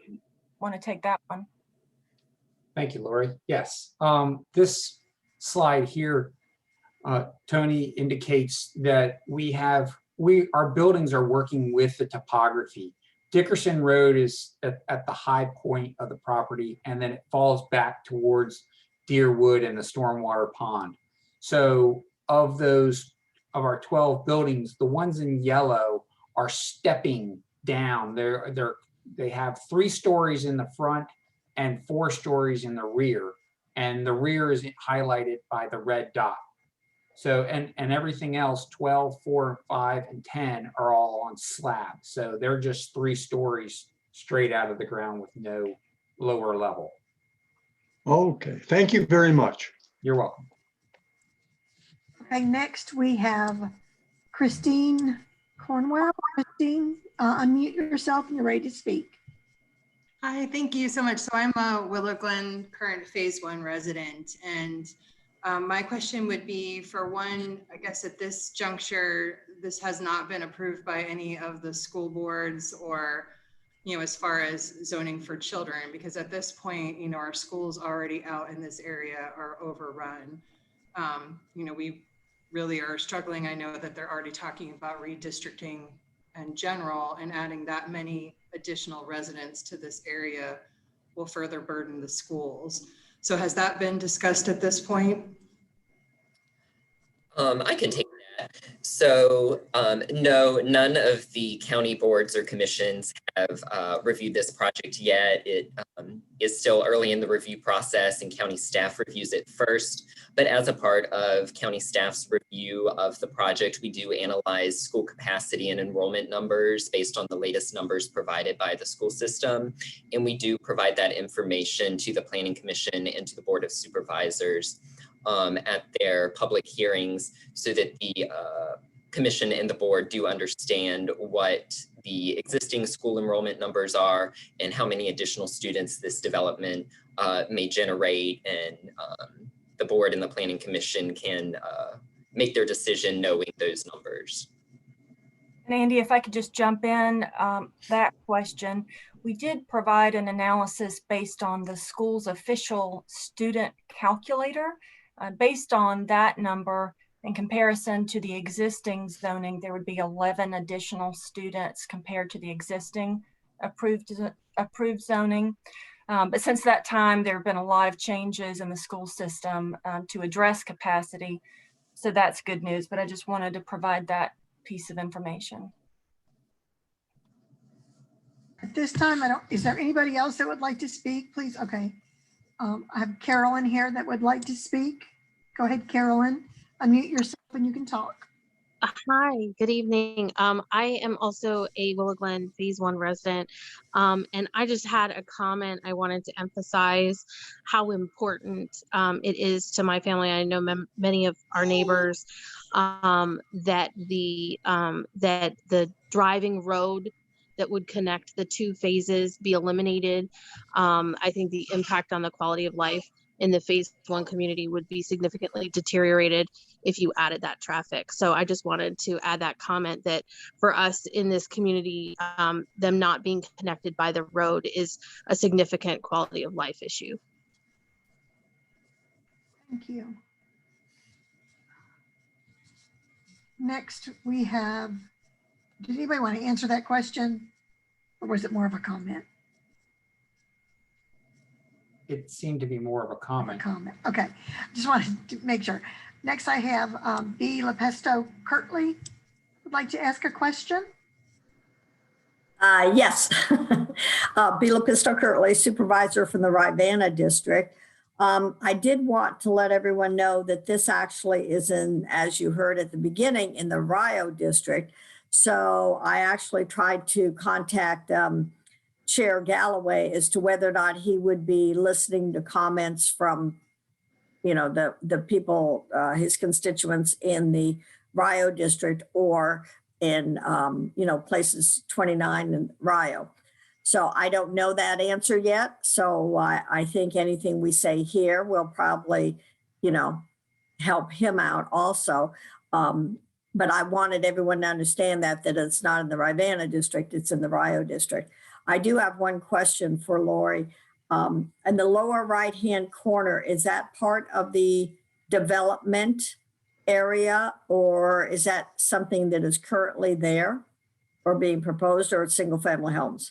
want to take that one.
Thank you, Lori. Yes, this slide here, Tony, indicates that our buildings are working with the topography. Dickerson Road is at the high point of the property, and then it falls back towards Deerwood and the stormwater pond. So of our 12 buildings, the ones in yellow are stepping down. They have 3 stories in the front and 4 stories in the rear, and the rear is highlighted by the red dot. So, and everything else, 12, 4, 5, and 10 are all on slabs. So they're just 3 stories straight out of the ground with no lower level.
Okay, thank you very much.
You're welcome.
Okay, next we have Christine Cornwell. Christine, unmute yourself and you're ready to speak.
Hi, thank you so much. So I'm a Willow Glen current phase 1 resident, and my question would be, for one, I guess at this juncture, this has not been approved by any of the school boards or, as far as zoning for children, because at this point, our schools already out in this area are overrun. We really are struggling. I know that they're already talking about redistricting in general, and adding that many additional residents to this area will further burden the schools. So has that been discussed at this point?
I can take that. So no, none of the county boards or commissions have reviewed this project yet. It is still early in the review process, and county staff reviews it first. But as a part of county staff's review of the project, we do analyze school capacity and enrollment numbers based on the latest numbers provided by the school system. And we do provide that information to the Planning Commission and to the Board of Supervisors at their public hearings, so that the commission and the board do understand what the existing school enrollment numbers are and how many additional students this development may generate, and the board and the Planning Commission can make their decision knowing those numbers.
And Andy, if I could just jump in, that question, we did provide an analysis based on the school's official student calculator. Based on that number, In comparison to the existing zoning, there would be 11 additional students compared to the existing approved zoning. But since that time, there have been a lot of changes in the school system to address capacity. So that's good news, but I just wanted to provide that piece of information.
At this time, is there anybody else that would like to speak, please? Okay. I have Carolyn here that would like to speak. Go ahead, Carolyn. Unmute yourself and you can talk.
Hi, good evening. I am also a Willow Glen Phase 1 resident, and I just had a comment. I wanted to emphasize how important it is to my family. I know many of our neighbors that the driving road that would connect the two phases be eliminated. I think the impact on the quality of life in the Phase 1 community would be significantly deteriorated if you added that traffic. So I just wanted to add that comment that for us in this community, them not being connected by the road is a significant quality of life issue.
Thank you. Next, we have, did anybody want to answer that question? Or was it more of a comment?
It seemed to be more of a comment.
Okay, just wanted to make sure. Next, I have B. Lepesto Kirtley would like to ask a question.
Yes. B. Lepesto Kirtley, supervisor from the Rivanna district. I did want to let everyone know that this actually is in, as you heard at the beginning, in the Rio district. So I actually tried to contact Chair Galloway as to whether or not he would be listening to comments from, you know, the people, his constituents in the Rio district or in, you know, Places 29 in Rio. So I don't know that answer yet. So I think anything we say here will probably, you know, help him out also. But I wanted everyone to understand that it's not in the Rivanna district, it's in the Rio district. I do have one question for Lori. In the lower right-hand corner, is that part of the development area, or is that something that is currently there or being proposed, or single-family homes?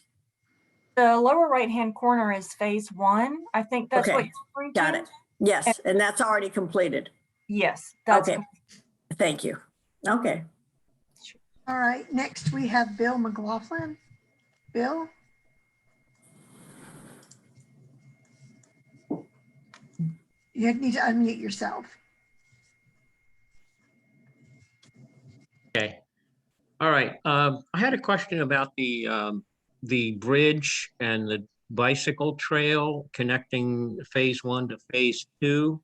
The lower right-hand corner is Phase 1. I think that's what
Okay,
you're referring
got
to.
it. Yes, and that's already completed.
Yes, that's
Okay, thank you. Okay.
All right, next we have Bill McLaughlin. Bill? You need to unmute yourself.
Okay. All right. I had a question about the bridge and the bicycle trail connecting Phase 1 to Phase 2.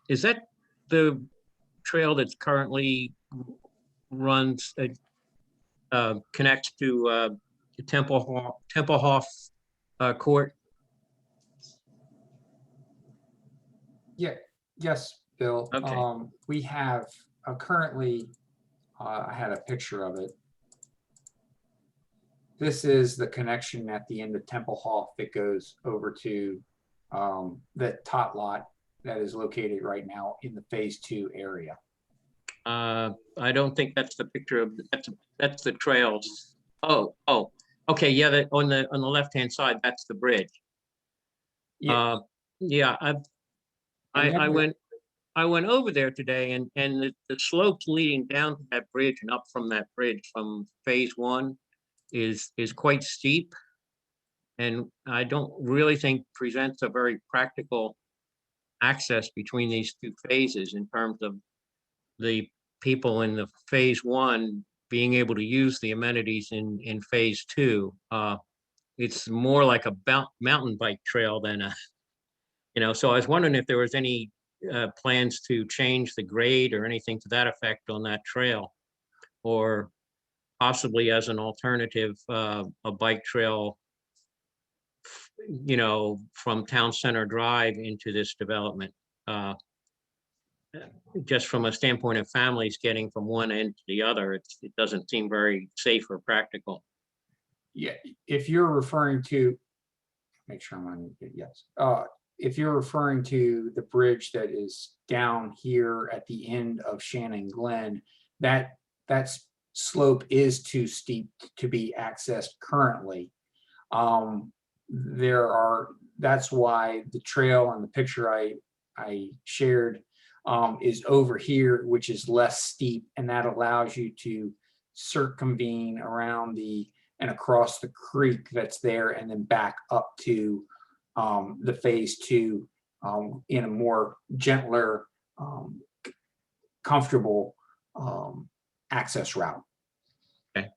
Is that the trail that's currently runs, connects to Templehoff Court?
Yeah, yes, Bill.
Okay.
We have currently, I had a picture of it. This is the connection at the end of Templehoff that goes over to the tot lot that is located right now in the Phase 2 area.
I don't think that's the picture of, that's the trails. Oh, okay, yeah, that on the left-hand side, that's the bridge.
Yeah.
Yeah, I went over there today, and the slopes leading down to that bridge and up from that bridge from Phase 1 is quite steep, and I don't really think presents a very practical access between these two phases in terms of the people in the Phase 1 being able to use the amenities in Phase 2. It's more like a mountain bike trail than a, so I was wondering if there was any plans to change the grade or anything to that effect on that trail, or possibly as an alternative, a bike trail, from Town Center Drive into this development. Just from a standpoint of families getting from one end to the other, it doesn't seem very safe or practical.
Yeah, if you're referring to, make sure I'm on, yes. if you're referring to the bridge that is down here at the end of Shannon Glen, that slope is too steep to be accessed currently. That's why the trail and the picture I shared is over here, which is less steep, and that allows you to circumvene around and across the creek that's there, and then back up to the phase 2 in a more gentler, comfortable access route.
Okay.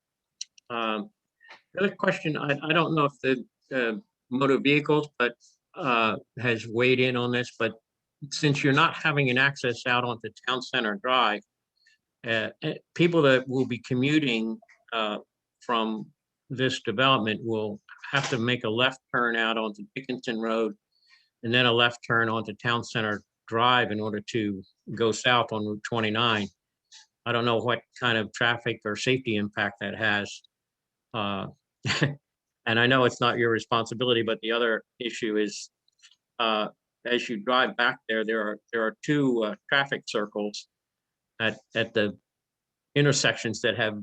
The other question, I don't know if the motor vehicles, but has weighed in on this, but since you're not having an access out onto Town Center Drive, people that will be commuting from this development will have to make a left turn out onto Dickinson Road and then a left turn onto Town Center Drive in order to go south on Route 29. I don't know what kind of traffic or safety impact that has. And I know it's not your responsibility, but the other issue is as you drive back there are two traffic circles at the intersections that have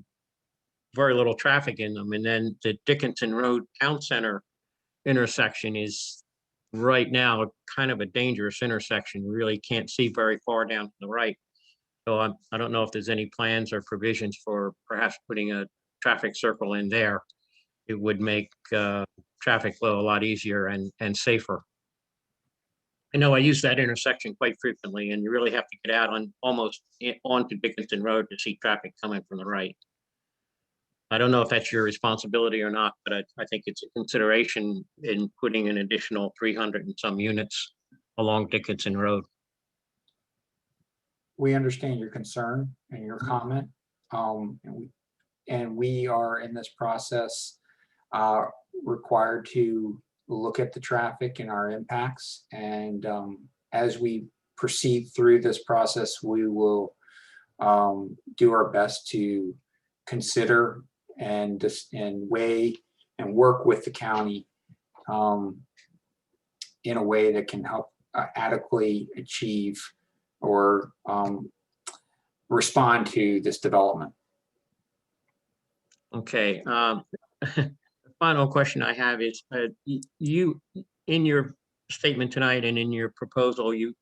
very little traffic in them. And then the Dickinson Road Town Center intersection is right now kind of a dangerous intersection. You really can't see very far down to the right. So I don't know if there's any plans or provisions for perhaps putting a traffic circle in there. It would make traffic flow a lot easier and safer. I know I use that intersection quite frequently, and you really have to get out on almost onto Dickinson Road to see traffic coming from the right. I don't know if that's your responsibility or not, but I think it's a consideration in putting an additional 300 and some units along Dickinson Road.
We understand your concern and your comment, and we are in this process required to look at the traffic and our impacts. And as we proceed through this process, we will do our best to consider and weigh and work with the county in a way that can help adequately achieve or respond to this development.
Okay. The final question I have is, you, in your statement tonight and in your proposal, you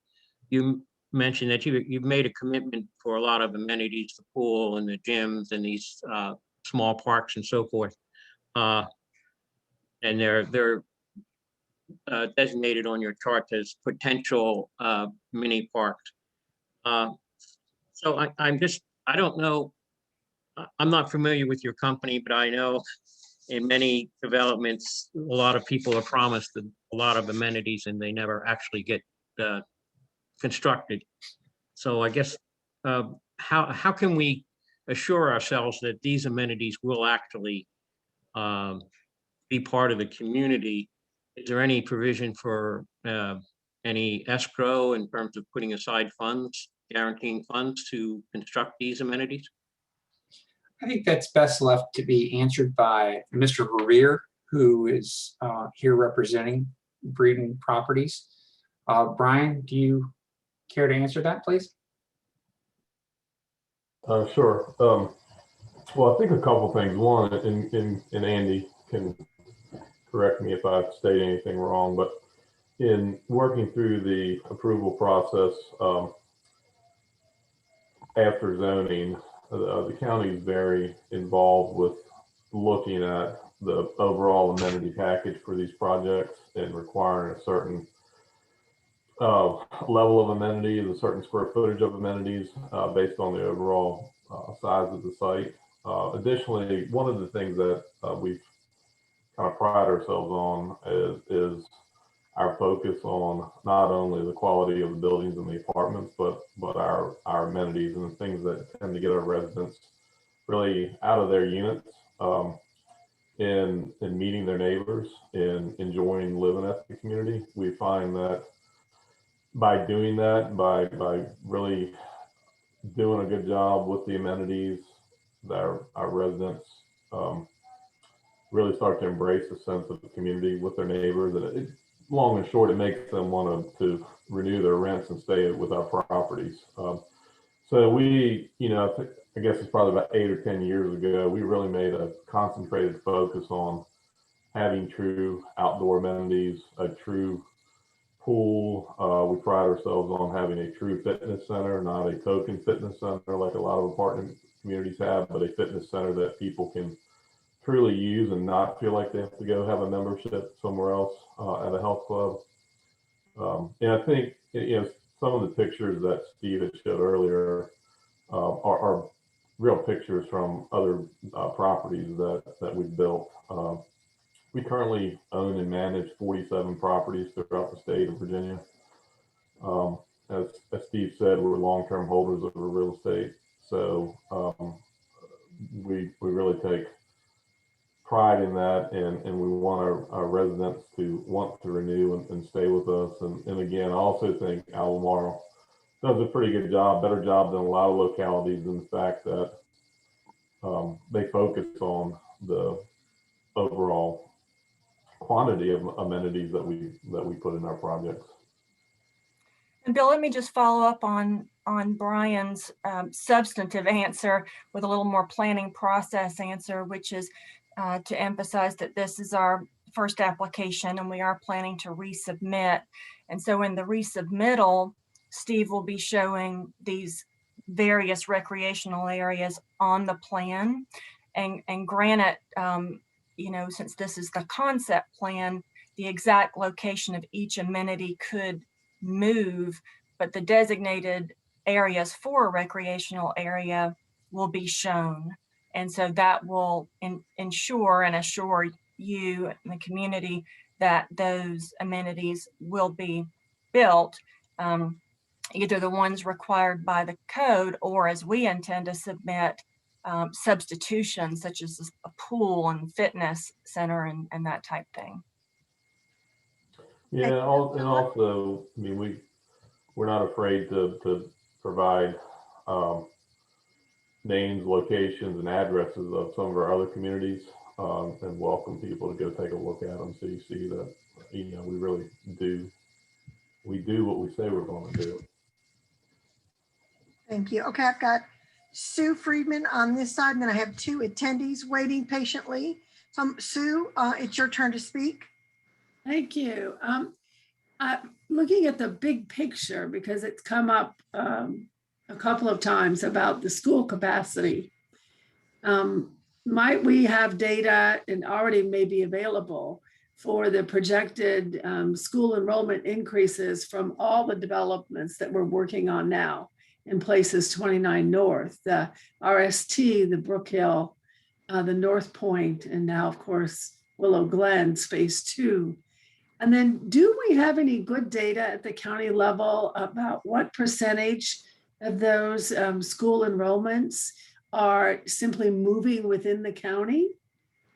mentioned that you've made a commitment for a lot of amenities, the pool and the gyms and these small parks and so forth. And they're designated on your chart as potential mini parks. So I don't know, I'm not familiar with your company, but I know in many developments, a lot of people are promised a lot of amenities and they never actually get constructed. So I guess, how can we assure ourselves that these amenities will actually be part of the community? Is there any provision for any escrow in terms of putting aside funds, guaranteeing funds to construct these amenities?
I think that's best left to be answered by Mr. Revere, who is here representing Breeden Properties. Brian, do you care to answer that, please?
Sure. Well, I think a couple things. One, and Andy can correct me if I've stated anything wrong, but in working through the approval process after zoning, the county is very involved with looking at the overall amenity package for these projects and requiring a certain level of amenities, a certain square footage of amenities based on the overall size of the site. Additionally, one of the things that we've kind of pride ourselves on is our focus on not only the quality of the buildings and the apartments, but our amenities and the things that tend to get our residents really out of their units in meeting their neighbors and enjoying living at the community. We find that by doing that, by really doing a good job with the amenities, that our residents really start to embrace a sense of the community with their neighbors. And long and short, it makes them want to renew their rents and stay with our properties. So we, I guess it's probably about 8 or 10 years ago, we really made a concentrated focus on having true outdoor amenities, a true pool. We pride ourselves on having a true fitness center, not a token fitness center like a lot of apartment communities have, but a fitness center that people can truly use and not feel like they have to go have a membership somewhere else at a health club. And I think, some of the pictures that Steve had showed earlier are real pictures from other properties that we've built. We currently own and manage 47 properties throughout the state of Virginia. As Steve said, we're long-term holders of real estate. So we really take pride in that, and we want our residents to want to renew and stay with us. And again, I also think Albemarle does a pretty good job, better job than a lot of localities, in the fact that they focus on the overall quantity of amenities that we put in our projects.
And Bill, let me just follow up on Brian's substantive answer with a little more planning process answer, which is to emphasize that this is our first application and we are planning to resubmit. And so in the resubmittal, Steve will be showing these various recreational areas on the plan. And granted, since this is the concept plan, the exact location of each amenity could move, but the designated areas for a recreational area will be shown. And so that will ensure and assure you and the community that those amenities will be built, either the ones required by the code, or as we intend to submit, substitutions such as a pool and fitness center and that type thing.
Yeah, and also, I mean, we're not afraid to provide names, locations, and addresses of some of our other communities, and welcome people to go take a look at them, so you see that we really do what we say we're going to do.
Thank you. Okay, I've got Sue Friedman on this side, and then I have 2 attendees waiting patiently. So Sue, it's your turn to speak.
Thank you. Looking at the big picture, because it's come up a couple of times about the school capacity, might we have data, and already may be available, for the projected school enrollment increases from all the developments that we're working on now in Places 29 North, the RST, the Brook Hill, the North Point, and now, of course, Willow Glen's Phase 2. And then, do we have any good data at the county level about what percentage of those school enrollments are simply moving within the county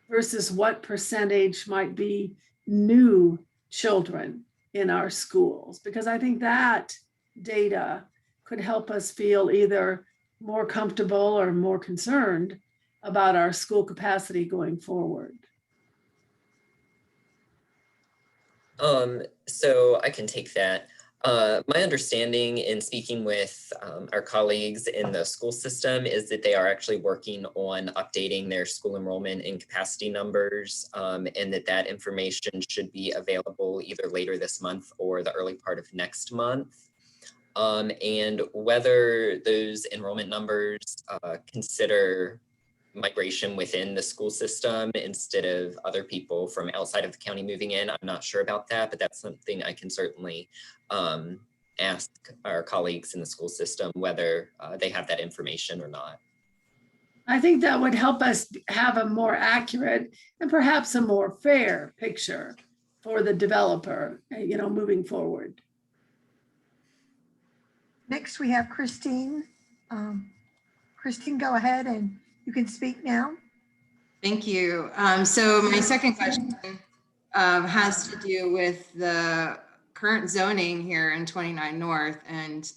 versus what percentage might be new children in our schools? Because I think that data could help us feel either more comfortable or more concerned about our school capacity going forward.
So I can take that. My understanding in speaking with our colleagues in the school system is that they are actually working on updating their school enrollment and capacity numbers, and that information should be available either later this month or the early part of next month. And whether those enrollment numbers consider migration within the school system instead of other people from outside of the county moving in, I'm not sure about that, but that's something I can certainly ask our colleagues in the school system whether they have that information or not.
I think that would help us have a more accurate and perhaps a more fair picture for the developer, moving forward.
Next, we have Christine. Christine, go ahead and you can speak now.
Thank you. So my second question has to do with the current zoning here in 29 North. And,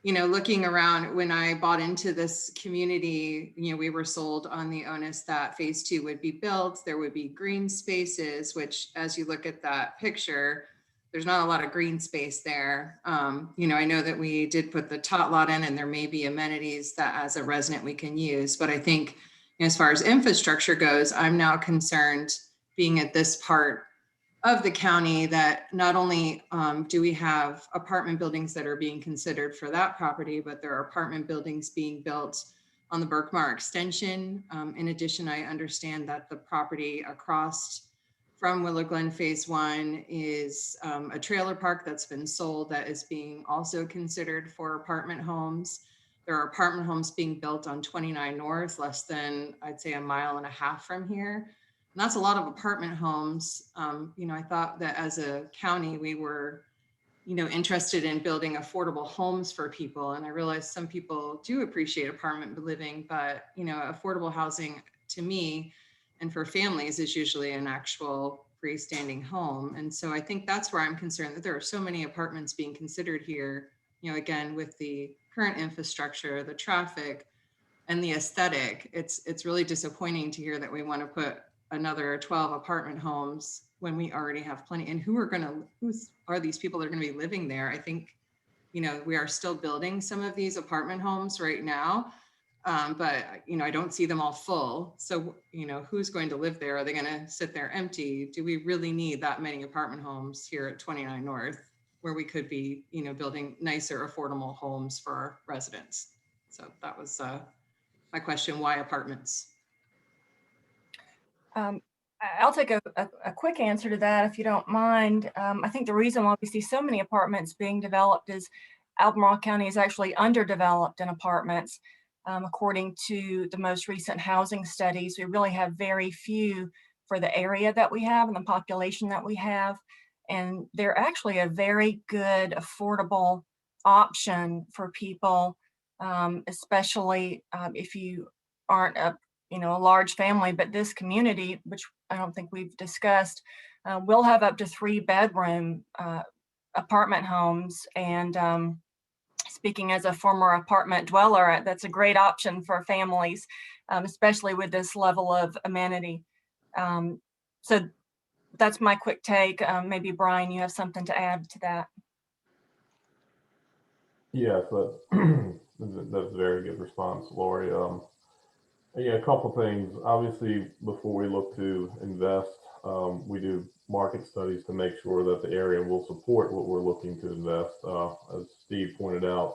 looking around, when I bought into this community, we were sold on the onus that Phase 2 would be built. There would be green spaces, which, as you look at that picture, there's not a lot of green space there. I know that we did put the tot lot in, and there may be amenities that as a resident we can use, but I think as far as infrastructure goes, I'm now concerned, being at this part of the county, that not only do we have apartment buildings that are being considered for that property, but there are apartment buildings being built on the Berkmar extension. In addition, I understand that the property across from Willow Glen Phase 1 is a trailer park that's been sold that is being also considered for apartment homes. There are apartment homes being built on 29 North, less than, I'd say, 1.5 miles from here. And that's a lot of apartment homes. I thought that as a county, we were, interested in building affordable homes for people. And I realize some people do appreciate apartment living, but, affordable housing to me and for families is usually an actual freestanding home. And so I think that's where I'm concerned, that there are so many apartments being considered here, again, with the current infrastructure, the traffic, and the aesthetic. It's really disappointing to hear that we want to put another 12 apartment homes when we already have plenty. And who are these people that are going to be living there? I think, we are still building some of these apartment homes right now. But I don't see them all full. So, who's going to live there? Are they going to sit there empty? Do we really need that many apartment homes here at 29 North, where we could be, building nicer, affordable homes for our residents? So that was my question. Why apartments?
I'll take a quick answer to that, if you don't mind. I think the reason why we see so many apartments being developed is Albemarle County is actually underdeveloped in apartments. According to the most recent housing studies, we really have very few for the area that we have and the population that we have. And they're actually a very good, affordable option for people, especially if you aren't a large family. But this community, which I don't think we've discussed, will have up to 3-bedroom apartment homes. And speaking as a former apartment dweller, that's a great option for families, especially with this level of amenity. So that's my quick take. Maybe Brian, you have something to add to that.
Yes, that's a very good response, Lori. Yeah, a couple things. Obviously, before we look to invest, we do market studies to make sure that the area will support what we're looking to invest. As Steve pointed out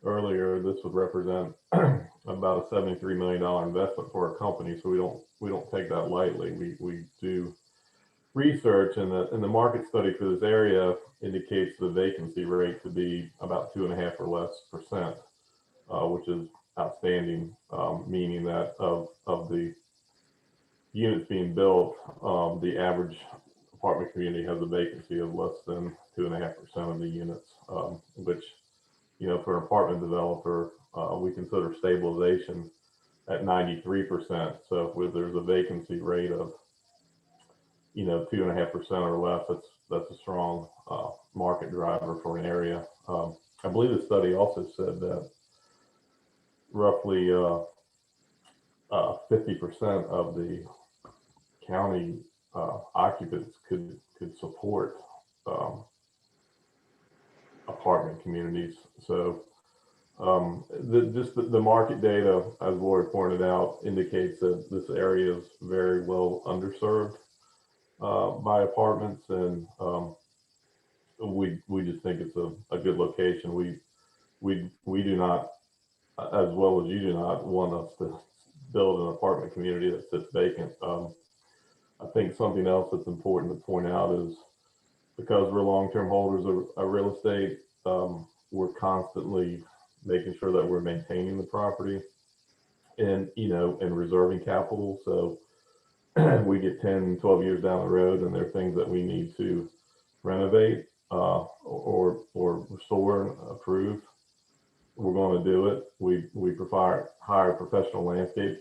earlier, this would represent about a $73 million investment for our company, so we don't take that lightly. We do research, and the market study for this area indicates the vacancy rate to be about 2.5% or less, which is outstanding, meaning that of the units being built, the average apartment community has a vacancy of less than 2.5% of the units, which, for an apartment developer, we consider stabilization at 93%. So if there's a vacancy rate of 2.5% or less, that's a strong market driver for an area. I believe the study also said that roughly 50% of the county occupants could support apartment communities. So the market data, as Lori pointed out, indicates that this area is very well underserved by apartments, and we just think it's a good location. We do not, as well as you do not, want us to build an apartment community that sits vacant. I think something else that's important to point out is, because we're long-term holders of real estate, we're constantly making sure that we're maintaining the property and reserving capital. So we get 10, 12 years down the road, and there are things that we need to renovate or restore and improve. We're going to do it. We hire professional landscape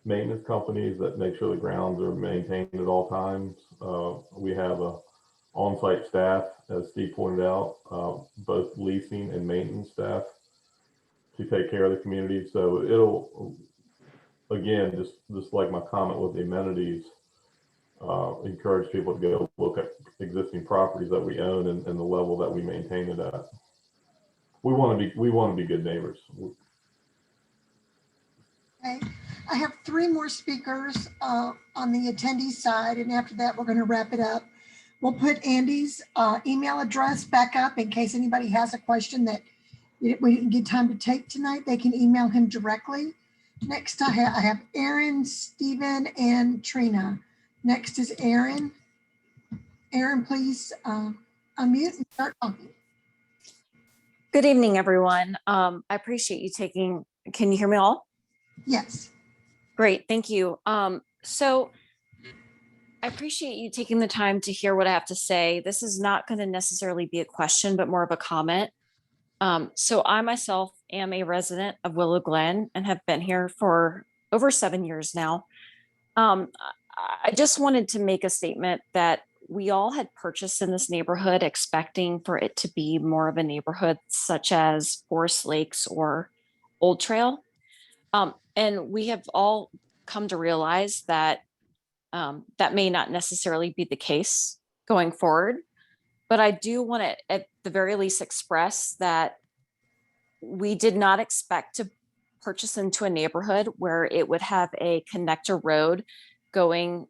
maintenance companies that make sure the grounds are maintained at all times. We have a on-site staff, as Steve pointed out, both leasing and maintenance staff, to take care of the community. So it'll, again, just like my comment with the amenities, encourage people to go look at existing properties that we own and the level that we maintain it at. We want to be good neighbors.
Okay, I have 3 more speakers on the attendee side, and after that, we're going to wrap it up. We'll put Andy's email address back up in case anybody has a question that we didn't get time to take tonight. They can email him directly. Next, I have Aaron, Stephen, and Trina. Next is Aaron. Aaron, please unmute and start talking.
Good evening, everyone. I appreciate you taking, can you hear me all?
Yes.
Great, thank you. So I appreciate you taking the time to hear what I have to say. This is not going to necessarily be a question, but more of a comment. So I myself am a resident of Willow Glen and have been here for over 7 years now. I just wanted to make a statement that we all had purchased in this neighborhood expecting for it to be more of a neighborhood such as Forest Lakes or Old Trail. And we have all come to realize that that may not necessarily be the case going forward. But I do want to, at the very least, express that we did not expect to purchase into a neighborhood where it would have a connector road going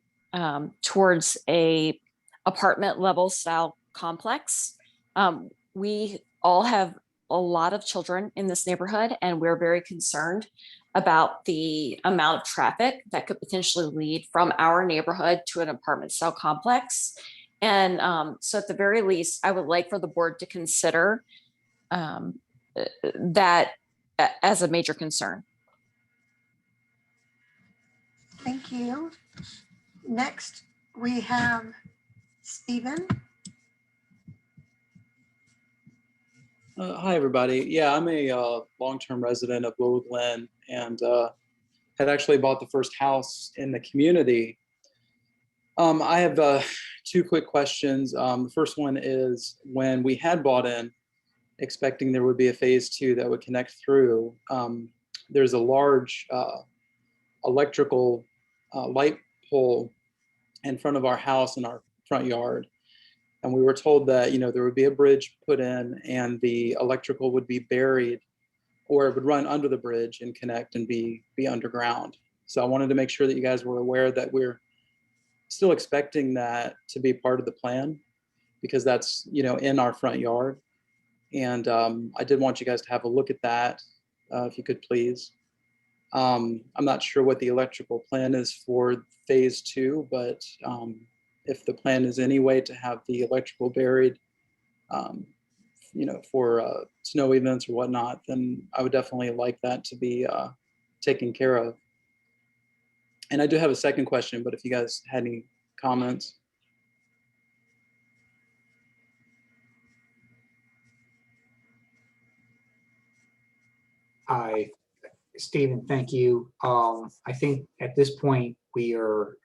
towards a apartment level style complex. We all have a lot of children in this neighborhood, and we're very concerned about the amount of traffic that could potentially lead from our neighborhood to an apartment style complex. And so at the very least, I would like for the board to consider that as a major concern.
Thank you. Next, we have Stephen.
Hi, everybody. Yeah, I'm a long-term resident of Willow Glen and had actually bought the first house in the community. I have 2 quick questions. The first one is, when we had bought in, expecting there would be a phase 2 that would connect through, there's a large electrical light pole in front of our house in our front yard. And we were told that, you know, there would be a bridge put in and the electrical would be buried, or it would run under the bridge and connect and be underground. So I wanted to make sure that you guys were aware that we're still expecting that to be part of the plan, because that's, you know, in our front yard. And I did want you guys to have a look at that, if you could please. I'm not sure what the electrical plan is for phase 2, but if the plan is any way to have the electrical buried, you know, for snow events or whatnot, then I would definitely like that to be taken care of. And I do have a second question, but if you guys had any comments.
Hi, Stephen, thank you. I think at this point we are,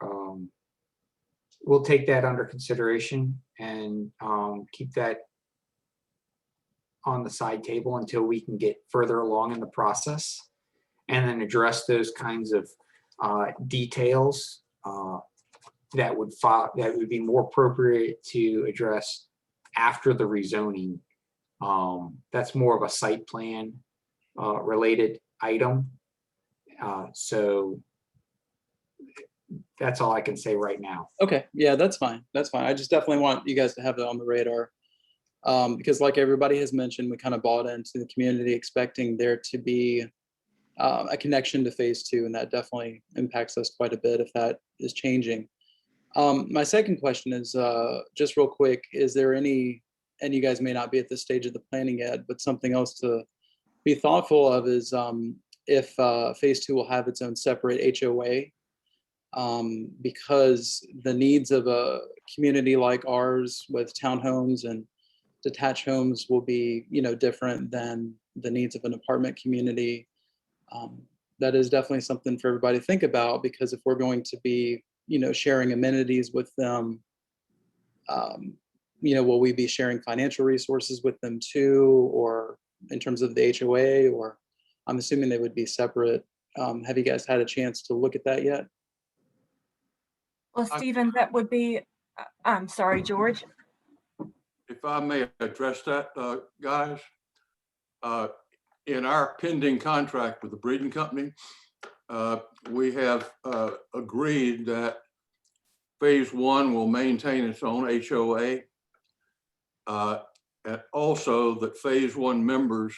we'll take that under consideration and keep that on the side table until we can get further along in the process, and then address those kinds of details that would be more appropriate to address after the rezoning. That's more of a site plan related item. So that's all I can say right now.
Okay, yeah, that's fine. That's fine. I just definitely want you guys to have it on the radar. Because like everybody has mentioned, we kind of bought into the community expecting there to be a connection to phase 2, and that definitely impacts us quite a bit if that is changing. My second question is just real quick, is there any, and you guys may not be at this stage of the planning yet, but something else to be thoughtful of is if phase 2 will have its own separate HOA, because the needs of a community like ours with townhomes and detached homes will be, you know, different than the needs of an apartment community. That is definitely something for everybody to think about, because if we're going to be, you know, sharing amenities with them, you know, will we be sharing financial resources with them too, or in terms of the HOA, or I'm assuming they would be separate. Have you guys had a chance to look at that yet?
Well, Stephen, that would be, I'm sorry, George.
If I may address that, guys, in our pending contract with the breeding company, we have agreed that phase one will maintain its own HOA. And also that phase one members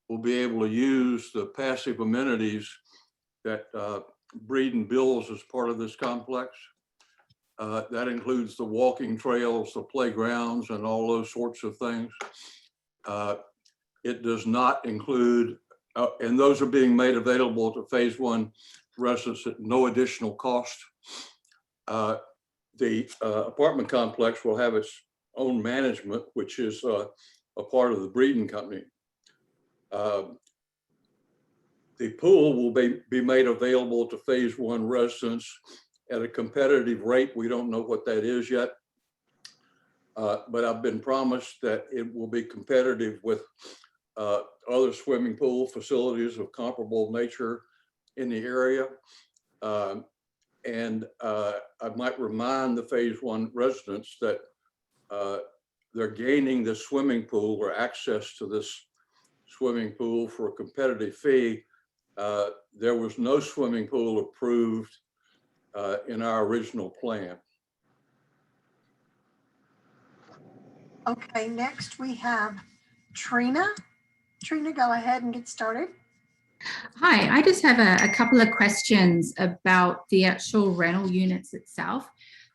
will be able to use the passive amenities that Breeden bills as part of this complex. That includes the walking trails, the playgrounds, and all those sorts of things. It does not include, and those are being made available to phase one residents at no additional cost. The apartment complex will have its own management, which is a part of the Breeden company. The pool will be made available to phase one residents at a competitive rate. We don't know what that is yet, but I've been promised that it will be competitive with other swimming pool facilities of comparable nature in the area. And I might remind the phase one residents that they're gaining the swimming pool or access to this swimming pool for a competitive fee. There was no swimming pool approved in our original plan.
Okay, next we have Trina. Trina, go ahead and get started.
Hi, I just have a couple of questions about the actual rental units itself.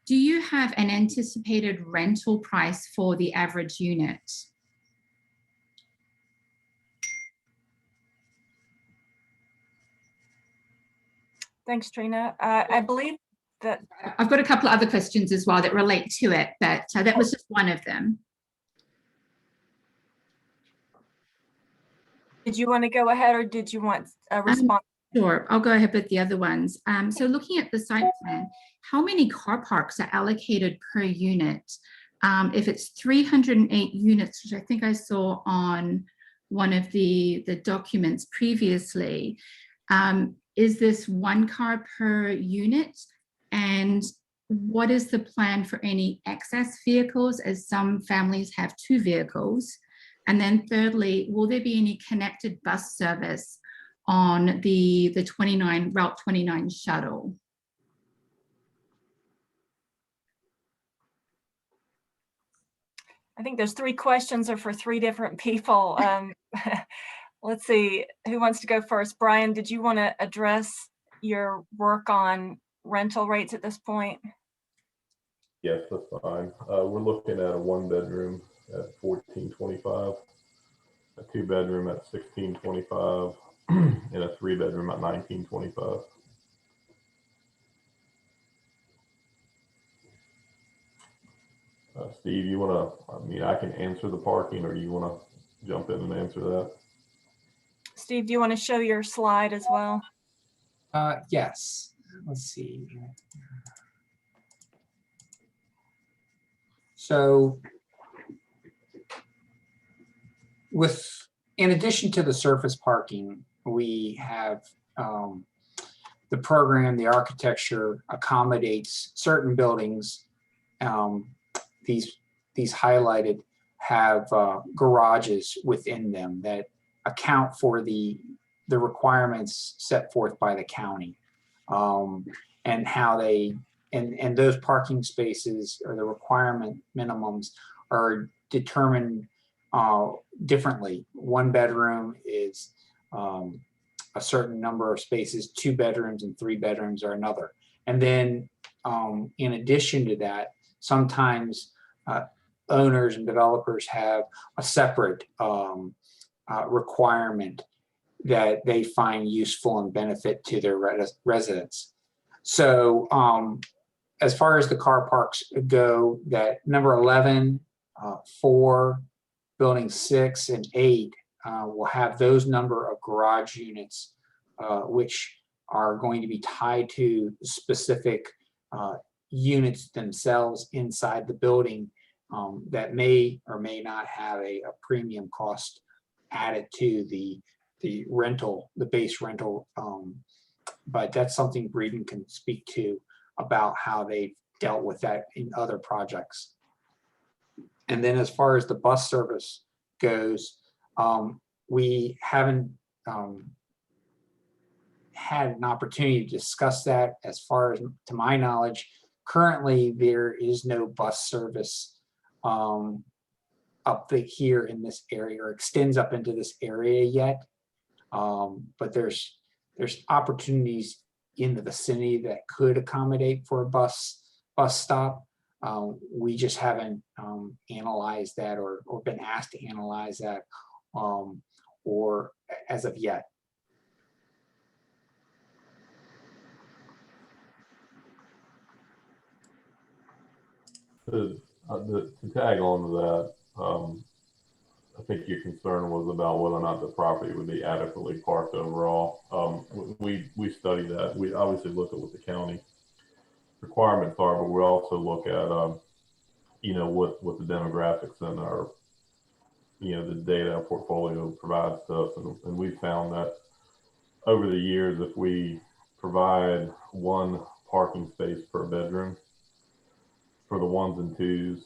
Do you have an anticipated rental price for the average unit?
Thanks, Trina. I believe that
I've got a couple of other questions as well that relate to it, but that was just one of them.
Did you want to go ahead or did you want a response?
Sure, I'll go ahead with the other ones. So looking at the site plan, how many car parks are allocated per unit? If it's 308 units, which I think I saw on one of the documents previously, is this one car per unit? And what is the plan for any excess vehicles, as some families have 2 vehicles? And then thirdly, will there be any connected bus service on the Route 29 shuttle?
I think those 3 questions are for 3 different people. Let's see, who wants to go first? Brian, did you want to address your work on rental rates at this point?
Yes, that's fine. We're looking at a 1-bedroom at $14.25, a 2-bedroom at $16.25, and a 3-bedroom at $19.25. Steve, you want to, I mean, I can answer the parking, or you want to jump in and answer that?
Steve, do you want to show your slide as well?
Yes, let's see. So in addition to the surface parking, we have the program, the architecture accommodates certain buildings. These highlighted have garages within them that account for the requirements set forth by the county, and how they and those parking spaces or the requirement minimums are determined differently. 1 bedroom is a certain number of spaces, 2 bedrooms and 3 bedrooms are another. And then in addition to that, sometimes owners and developers have a separate requirement that they find useful and benefit to their residents. So as far as the car parks go, that number 11, 4, building 6 and 8 will have those number of garage units, which are going to be tied to specific units themselves inside the building that may or may not have a premium cost added to the rental, the base rental. But that's something Breeden can speak to about how they've dealt with that in other projects. And then as far as the bus service goes, we haven't had an opportunity to discuss that. As far as to my knowledge, currently there is no bus service up here in this area or extends up into this area yet. But there's opportunities in the vicinity that could accommodate for a bus stop. We just haven't analyzed that or been asked to analyze that or as of yet.
To tag on to that, I think your concern was about whether or not the property would be adequately parked overall. We study that. We obviously look at what the county requirements are, but we also look at what the demographics and our the data portfolio provides to us, and we found that over the years, if we provide one parking space per bedroom for the ones and twos,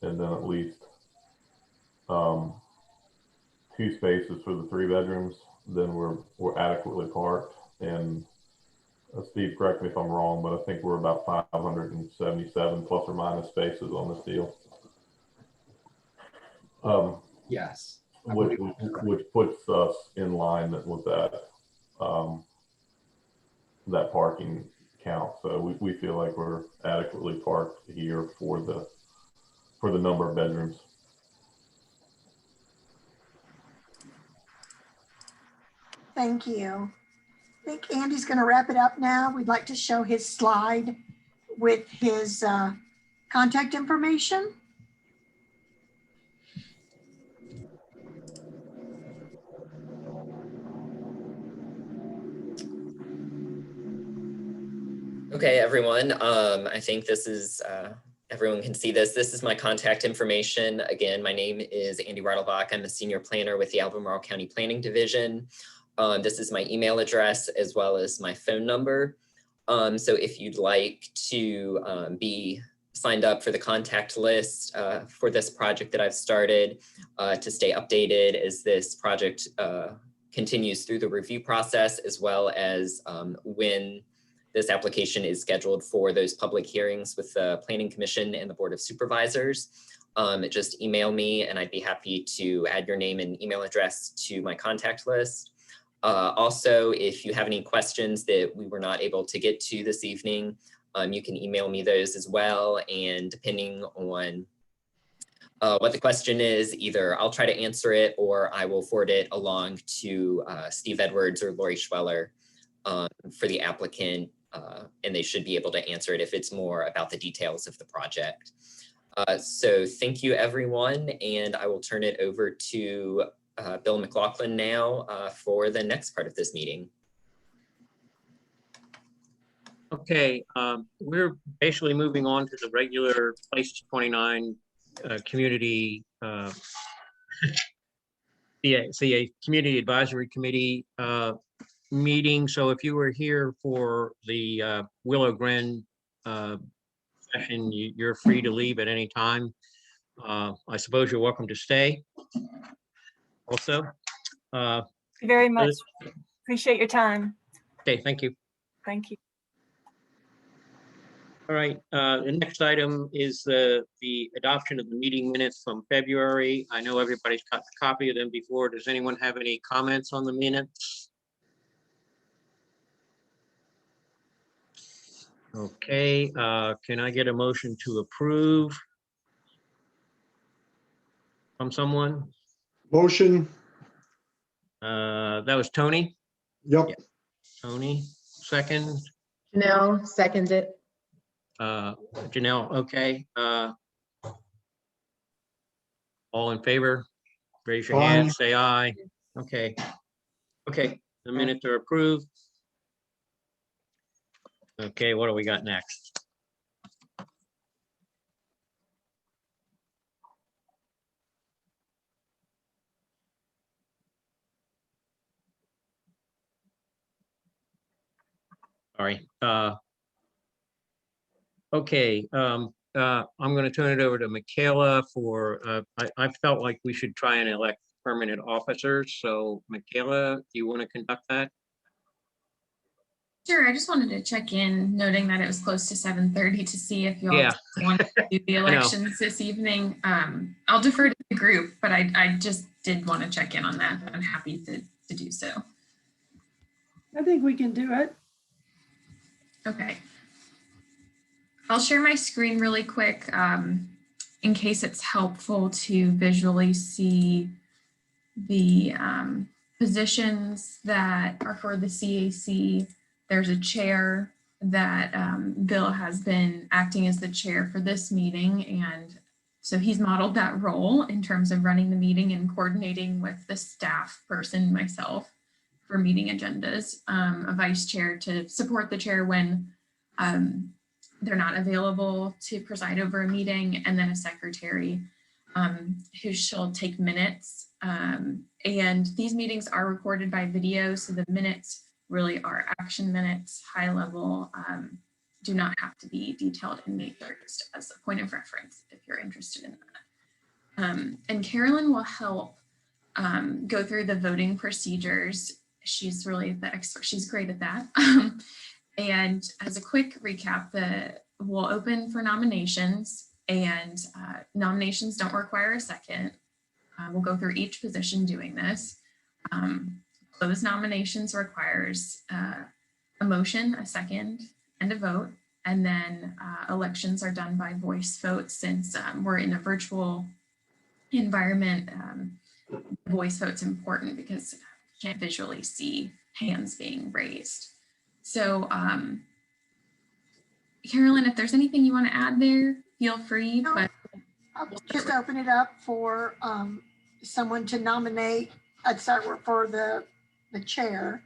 and then at least 2 spaces for the 3 bedrooms, then we're adequately parked. And Steve, correct me if I'm wrong, but I think we're about 577 plus or minus spaces on this deal.
Yes.
Which puts us in line with that that parking count. So we feel like we're adequately parked here for the number of bedrooms.
Thank you. I think Andy's going to wrap it up now. We'd like to show his slide with his contact information.
Okay, everyone. I think this is, everyone can see this. This is my contact information. Again, my name is Andy Rottelbach. I'm a senior planner with the Albemarle County Planning Division. This is my email address as well as my phone number. So if you'd like to be signed up for the contact list for this project that I've started to stay updated as this project continues through the review process, as well as when this application is scheduled for those public hearings with the Planning Commission and the Board of Supervisors. Just email me and I'd be happy to add your name and email address to my contact list. Also, if you have any questions that we were not able to get to this evening, you can email me those as well. And depending on what the question is, either I'll try to answer it or I will forward it along to Steve Edwards or Lori Schweller for the applicant. And they should be able to answer it if it's more about the details of the project. So thank you, everyone. And I will turn it over to Bill McLaughlin now for the next part of this meeting.
Okay, we're basically moving on to the regular Places 29 community CA Community Advisory Committee meeting. So if you were here for the Willow Glen session, you're free to leave at any time. I suppose you're welcome to stay also.
Thank you very much. Appreciate your time.
Okay, thank you.
Thank you.
All right, the next item is the adoption of the meeting minutes from February. I know everybody's got a copy of them before. Does anyone have any comments on the minutes? Okay, can I get a motion to approve from someone?
Motion.
That was Tony?
Yep.
Yeah. Tony, second.
Janelle, second it.
Janelle, okay. All in favor? Raise your hand, say aye. Okay. Okay, the minutes are approved. Okay, what do we got next? Sorry. Okay, I'm going to turn it over to Michaela for, I felt like we should try and elect permanent officers. So Michaela, do you want to conduct that?
Sure, I just wanted to check in, noting that it was close to 7:30 to see if you all
Yeah.
want to do the
know.
elections this evening. I'll defer to the group, but I just did want to check in on that. I'm happy to do so.
I think we can do it.
Okay. I'll share my screen really quick in case it's helpful to visually see the positions that are for the CAC. There's a chair that Bill has been acting as the chair for this meeting. And so he's modeled that role in terms of running the meeting and coordinating with the staff person, myself, for meeting agendas, a vice chair to support the chair when they're not available to preside over a meeting, and then a secretary who shall take minutes. And these meetings are recorded by video, so the minutes really are action minutes, high level, do not have to be detailed in nature, just as a point of reference if you're interested in that. And Carolyn will help go through the voting procedures. She's really the expert, she's great at that. And as a quick recap, we'll open for nominations, and nominations don't require a second. We'll go through each position doing this. Close nominations requires a motion, a second, and a vote. And then elections are done by voice vote. Since we're in a virtual environment, voice vote's important because you can't visually see hands being raised. So Carolyn, if there's anything you want to add there, feel free.
No,
but
I'll just open it up for someone to nominate. I'd start for the chair,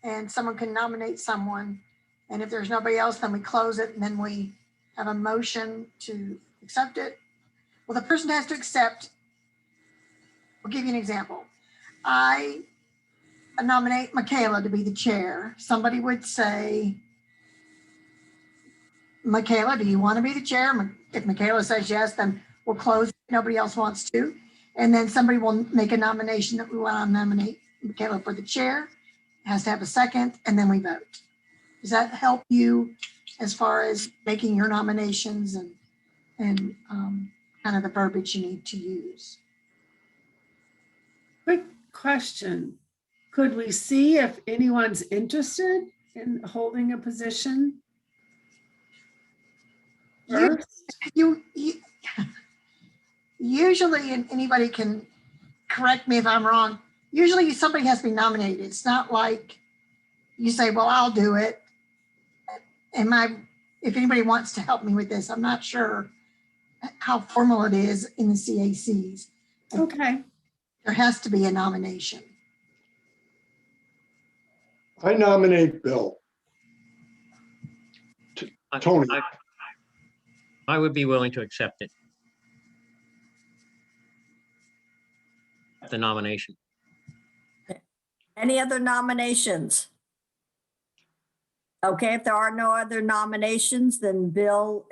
and someone can nominate someone. And if there's nobody else, then we close it, and then we have a motion to accept it. Well, the person has to accept. I'll give you an example. I nominate Michaela to be the chair. Somebody would say, Michaela, do you want to be the chair? If Michaela says yes, then we'll close. Nobody else wants to. And then somebody will make a nomination that we want to nominate Michaela for the chair. It has to have a second, and then we vote. Does that help you as far as making your nominations and kind of the verbiage you need to use?
Quick question. Could we see if anyone's interested in holding a position?
Usually, and anybody can correct me if I'm wrong, usually somebody has to be nominated. It's not like you say, well, I'll do it. If anybody wants to help me with this, I'm not sure how formal it is in the CACs.
Okay.
There has to be a nomination.
I nominate Bill. Tony.
I would be willing to accept it. The nomination.
Any other nominations? Okay, if there are no other nominations, then Bill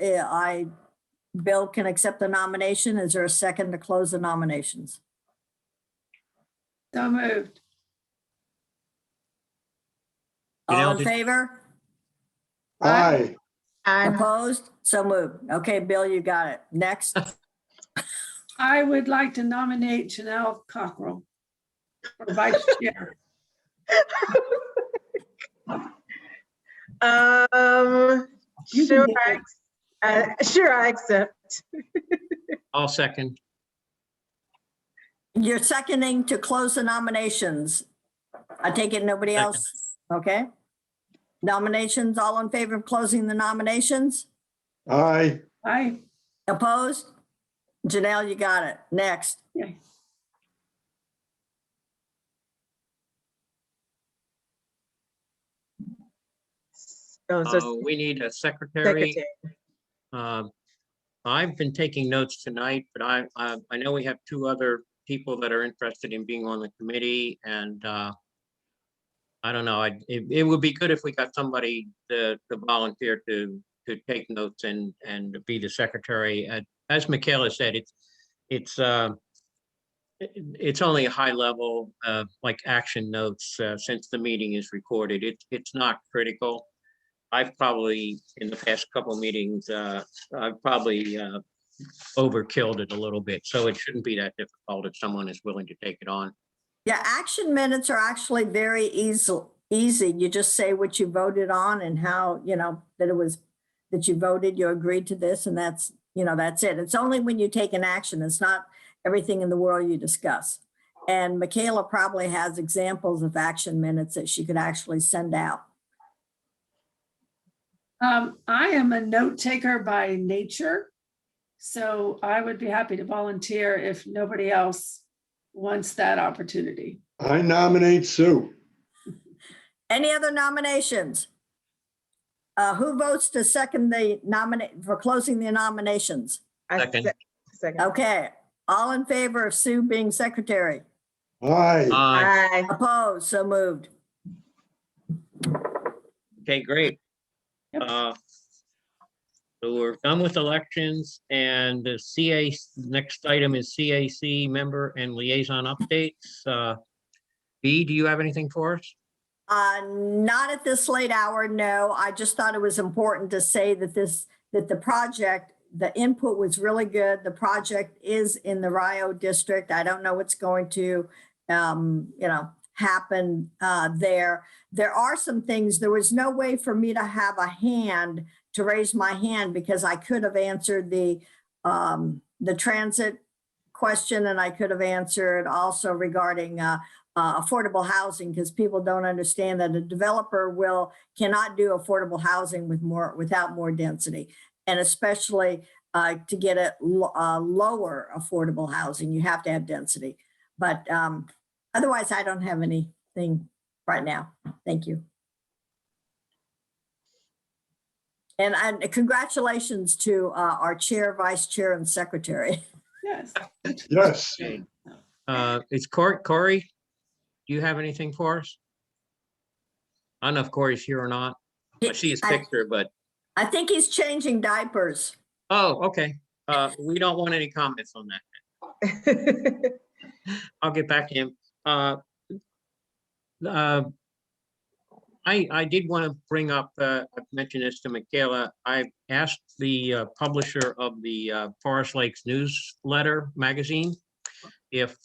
can accept the nomination. Is there a second to close the nominations?
So moved.
All in favor?
Aye.
Opposed? So moved. Okay, Bill, you got it. Next.
I would like to nominate Janelle Cockrell for vice chair.
Sure, I accept.
I'll second.
You're seconding to close the nominations. I take it nobody else? Okay. Nominations, all in favor of closing the nominations?
Aye.
Aye.
Opposed? Janelle, you got it. Next.
Yeah.
We need a secretary. I've been taking notes tonight, but I know we have two other people that are interested in being on the committee, and I don't know. It would be good if we got somebody to volunteer to to take notes and be the secretary. As Michaela said, it's only a high level, like action notes, since the meeting is recorded. It's not critical. I've probably, in the past couple meetings, I've probably overkilled it a little bit. So it shouldn't be that difficult if someone is willing to take it on.
Yeah, action minutes are actually very easy. You just say what you voted on and how, that you voted, you agreed to this, and that's it. It's only when you take an action. It's not everything in the world you discuss. And Michaela probably has examples of action minutes that she could actually send out.
I am a note taker by nature, so I would be happy to volunteer if nobody else wants that opportunity.
I nominate Sue.
Any other nominations? Who votes to second the for closing the nominations?
Second.
Okay, all in favor of Sue being secretary?
Aye.
Aye.
Opposed, so moved.
Okay, great. So we're done with elections, and the next item is CAC member and liaison updates. B, do you have anything for us?
Not at this late hour, no. I just thought it was important to say that the project, the input was really good. The project is in the Rio district. I don't know what's going to, happen there. There are some things, there was no way for me to have to raise my hand, because I could have answered the transit question, and I could have answered also regarding affordable housing, because people don't understand that a developer cannot do affordable housing without more density, and especially to get a lower affordable housing, you have to have density. But otherwise, I don't have anything right now. Thank you. And congratulations to our chair, vice chair, and secretary.
Yes.
Yes.
It's Corey. Do you have anything for us? I don't know if Corey's here or not. I see his picture, but
I think he's changing diapers.
oh, okay. We don't want any comments on that. I'll get back to him. I did want to bring up, I've mentioned this to Michaela. I asked the publisher of the Forest Lakes newsletter magazine if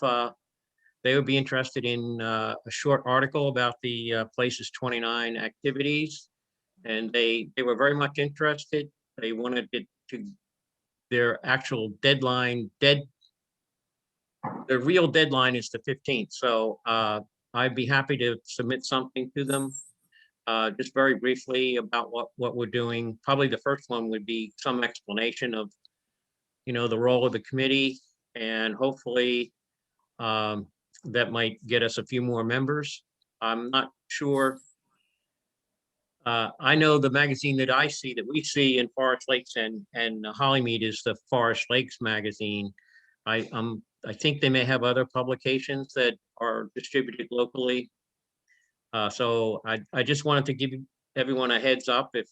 they would be interested in a short article about the Places 29 activities. And they were very much interested. They wanted it to, their actual deadline, the real deadline is the 15th. So I'd be happy to submit something to them. Just very briefly about what we're doing. Probably the first one would be some explanation of, the role of the committee, and hopefully that might get us a few more members. I'm not sure. I know the magazine that we see in Forest Lakes and Hollymead is the Forest Lakes magazine. I think they may have other publications that are distributed locally. So I just wanted to give everyone a heads up if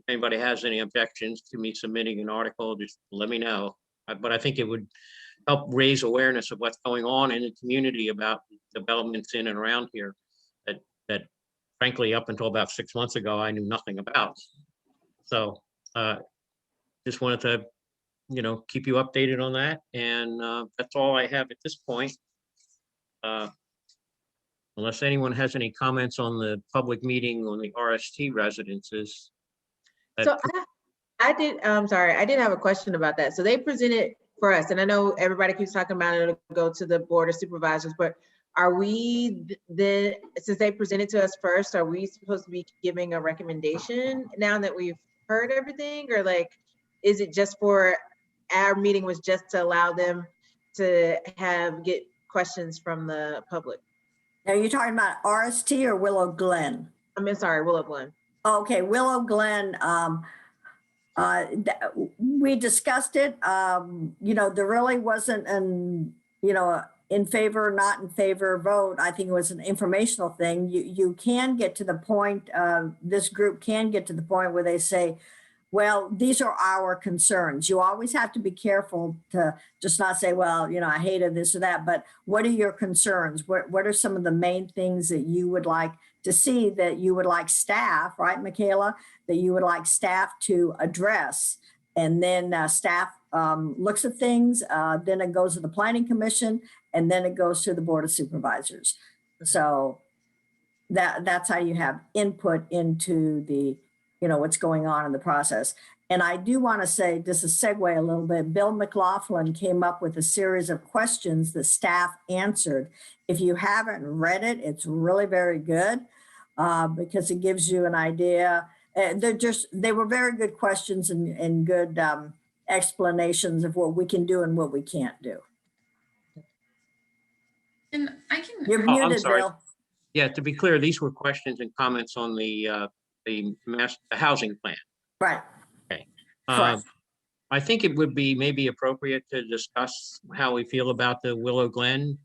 anybody has any objections to me submitting an article, just let me know. But I think it would help raise awareness of what's going on in the community about developments in and around here that frankly, up until about 6 months ago, I knew nothing about. So just wanted to, keep you updated on that. And that's all I have at this point. Unless anyone has any comments on the public meeting on the RST residences.
So I did have a question about that. So they presented for us, and I know everybody keeps talking about it'll go to the board of supervisors, but are we then, since they presented to us first, are we supposed to be giving a recommendation now that we've heard everything? Or is it just for, our meeting was just to allow them to get questions from the public?
Are you talking about RST or Willow Glen?
Sorry, Willow Glen.
Okay, Willow Glen, we discussed it. There really wasn't in favor, not in favor vote. I think it was an informational thing. You can get to the point, this group can get to the point where they say, Well, these are our concerns. You always have to be careful to just not say, well, you know, I hated this or that, but what are your concerns? What are some of the main things that you would like to see, that you would like staff, right, Michaela, that you would like staff to address? And then staff looks at things, then it goes to the Planning Commission, and then it goes to the Board of Supervisors. So that's how you have input into the, you know, what's going on in the process. And I do want to say, just a segue a little bit, Bill McLaughlin came up with a series of questions that staff answered. If you haven't read it, it's really very good because it gives you an idea. They were very good questions and good explanations of what we can do and what we can't do.
And I can.
You're
Oh, I'm
muted,
sorry.
Bill.
Yeah, to be clear, these were questions and comments on the housing plan.
Right.
Okay.
Correct.
I think it would be maybe appropriate to discuss how we feel about the Willow Glen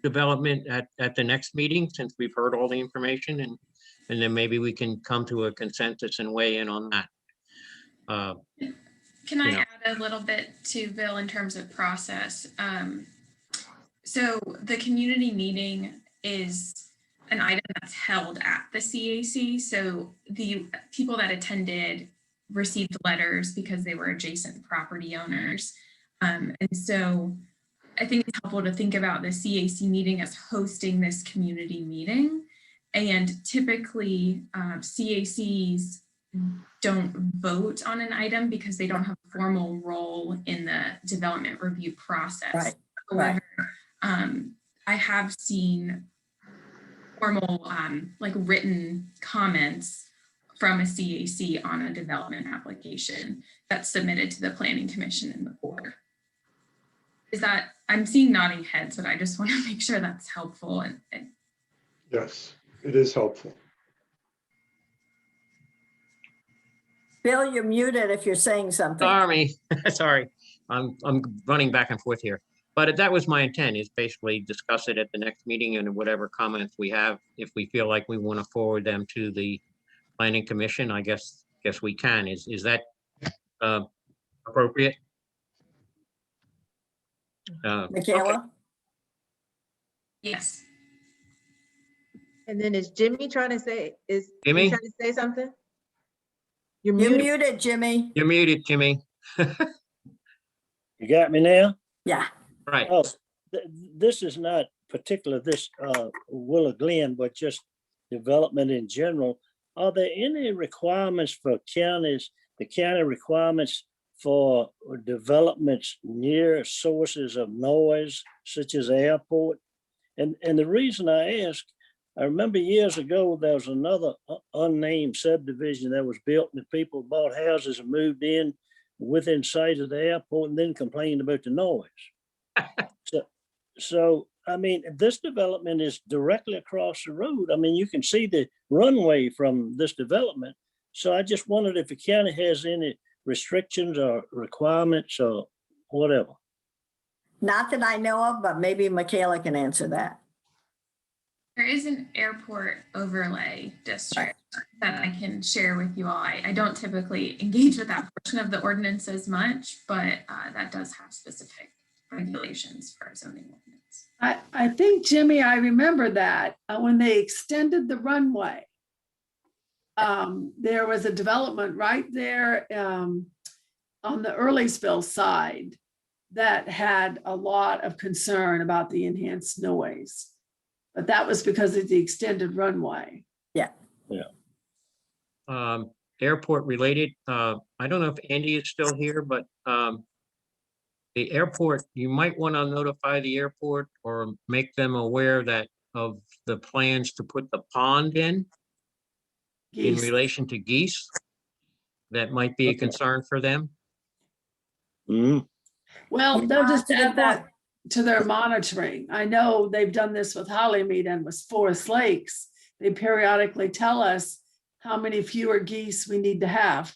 development at the next meeting, since we've heard all the information, and then maybe we can come to a consensus and weigh in on that.
Can I add a little bit to Bill in terms of process? So the community meeting is an item that's held at the CAC. So the people that attended received letters because they were adjacent property owners. And so I think it's helpful to think about the CAC meeting as hosting this community meeting. And typically CACs don't vote on an item because they don't have a formal role in the development review process.
Right.
However, I have seen formal like written comments from a CAC on a development application that's submitted to the Planning Commission and the board. Is that, I'm seeing nodding heads, but I just want to make sure that's helpful. And
Yes, it is helpful.
Bill, you're muted if you're saying something.
Sorry, I'm running back and forth here. But that was my intent, is basically discuss it at the next meeting, and whatever comments we have, if we feel like we want to forward them to the Planning Commission, I guess we can. Is that appropriate?
Michaela?
Okay.
Yes.
And then is Jimmy trying to say,
Jimmy?
you trying to say something? You're
muted, Jimmy.
You're muted, Jimmy.
You got me now?
Yeah.
Right.
Oh, this is not particular this Willow Glen, but just development in general. Are there any requirements for counties, the county requirements for developments near sources of noise, such as airport? And the reason I ask, I remember years ago, there was another unnamed subdivision that was built, and the people bought houses and moved in within sight of the airport and then complained about the noise. So, I mean, this development is directly across the road. I mean, you can see the runway from this development. So I just wondered if the county has any restrictions or requirements or whatever.
Not that I know of, but maybe Michaela can answer that.
There is an airport overlay district that I can share with you all. I don't typically engage with that portion of the ordinance as much, but that does have specific regulations for zoning ordinance.
I think, Jimmy, I remember that when they extended the runway, there was a development right there on the Earlysville side that had a lot of concern about the enhanced noise. But that was because of the extended runway.
Yeah.
Yeah.
Airport related, I don't know if Andy is still here, but the airport, you might want to notify the airport or make them aware that of the plans to put the pond in relation to geese. That might be a concern for them.
Mm-hmm.
Well, they'll just add that to their monitoring. I know they've done this with Hollymead and with Forest Lakes. They periodically tell us how many fewer geese we need to have.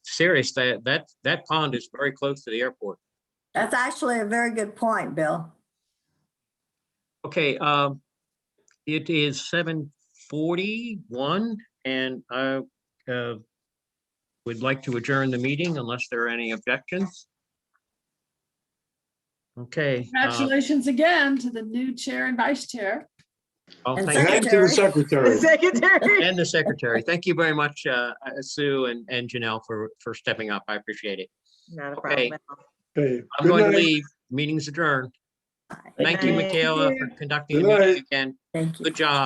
Serious, that pond is very close to the airport.
That's actually a very good point, Bill.
Okay, it is 7:41. And I would like to adjourn the meeting unless there are any objections. Okay.
Congratulations again to the new chair and vice chair.
Well,
And
thank you.
And to the secretary.
Secretary.
And the secretary. Thank you very much, Sue and Janelle for stepping up. I appreciate it.
Not a
Okay.
problem.
Okay,
I'm
good
going to
night.
leave. Meeting's adjourned. Thank you,
night.
Michaela, for conducting
Good
the meeting
night.
again.
Thank you.
Good job.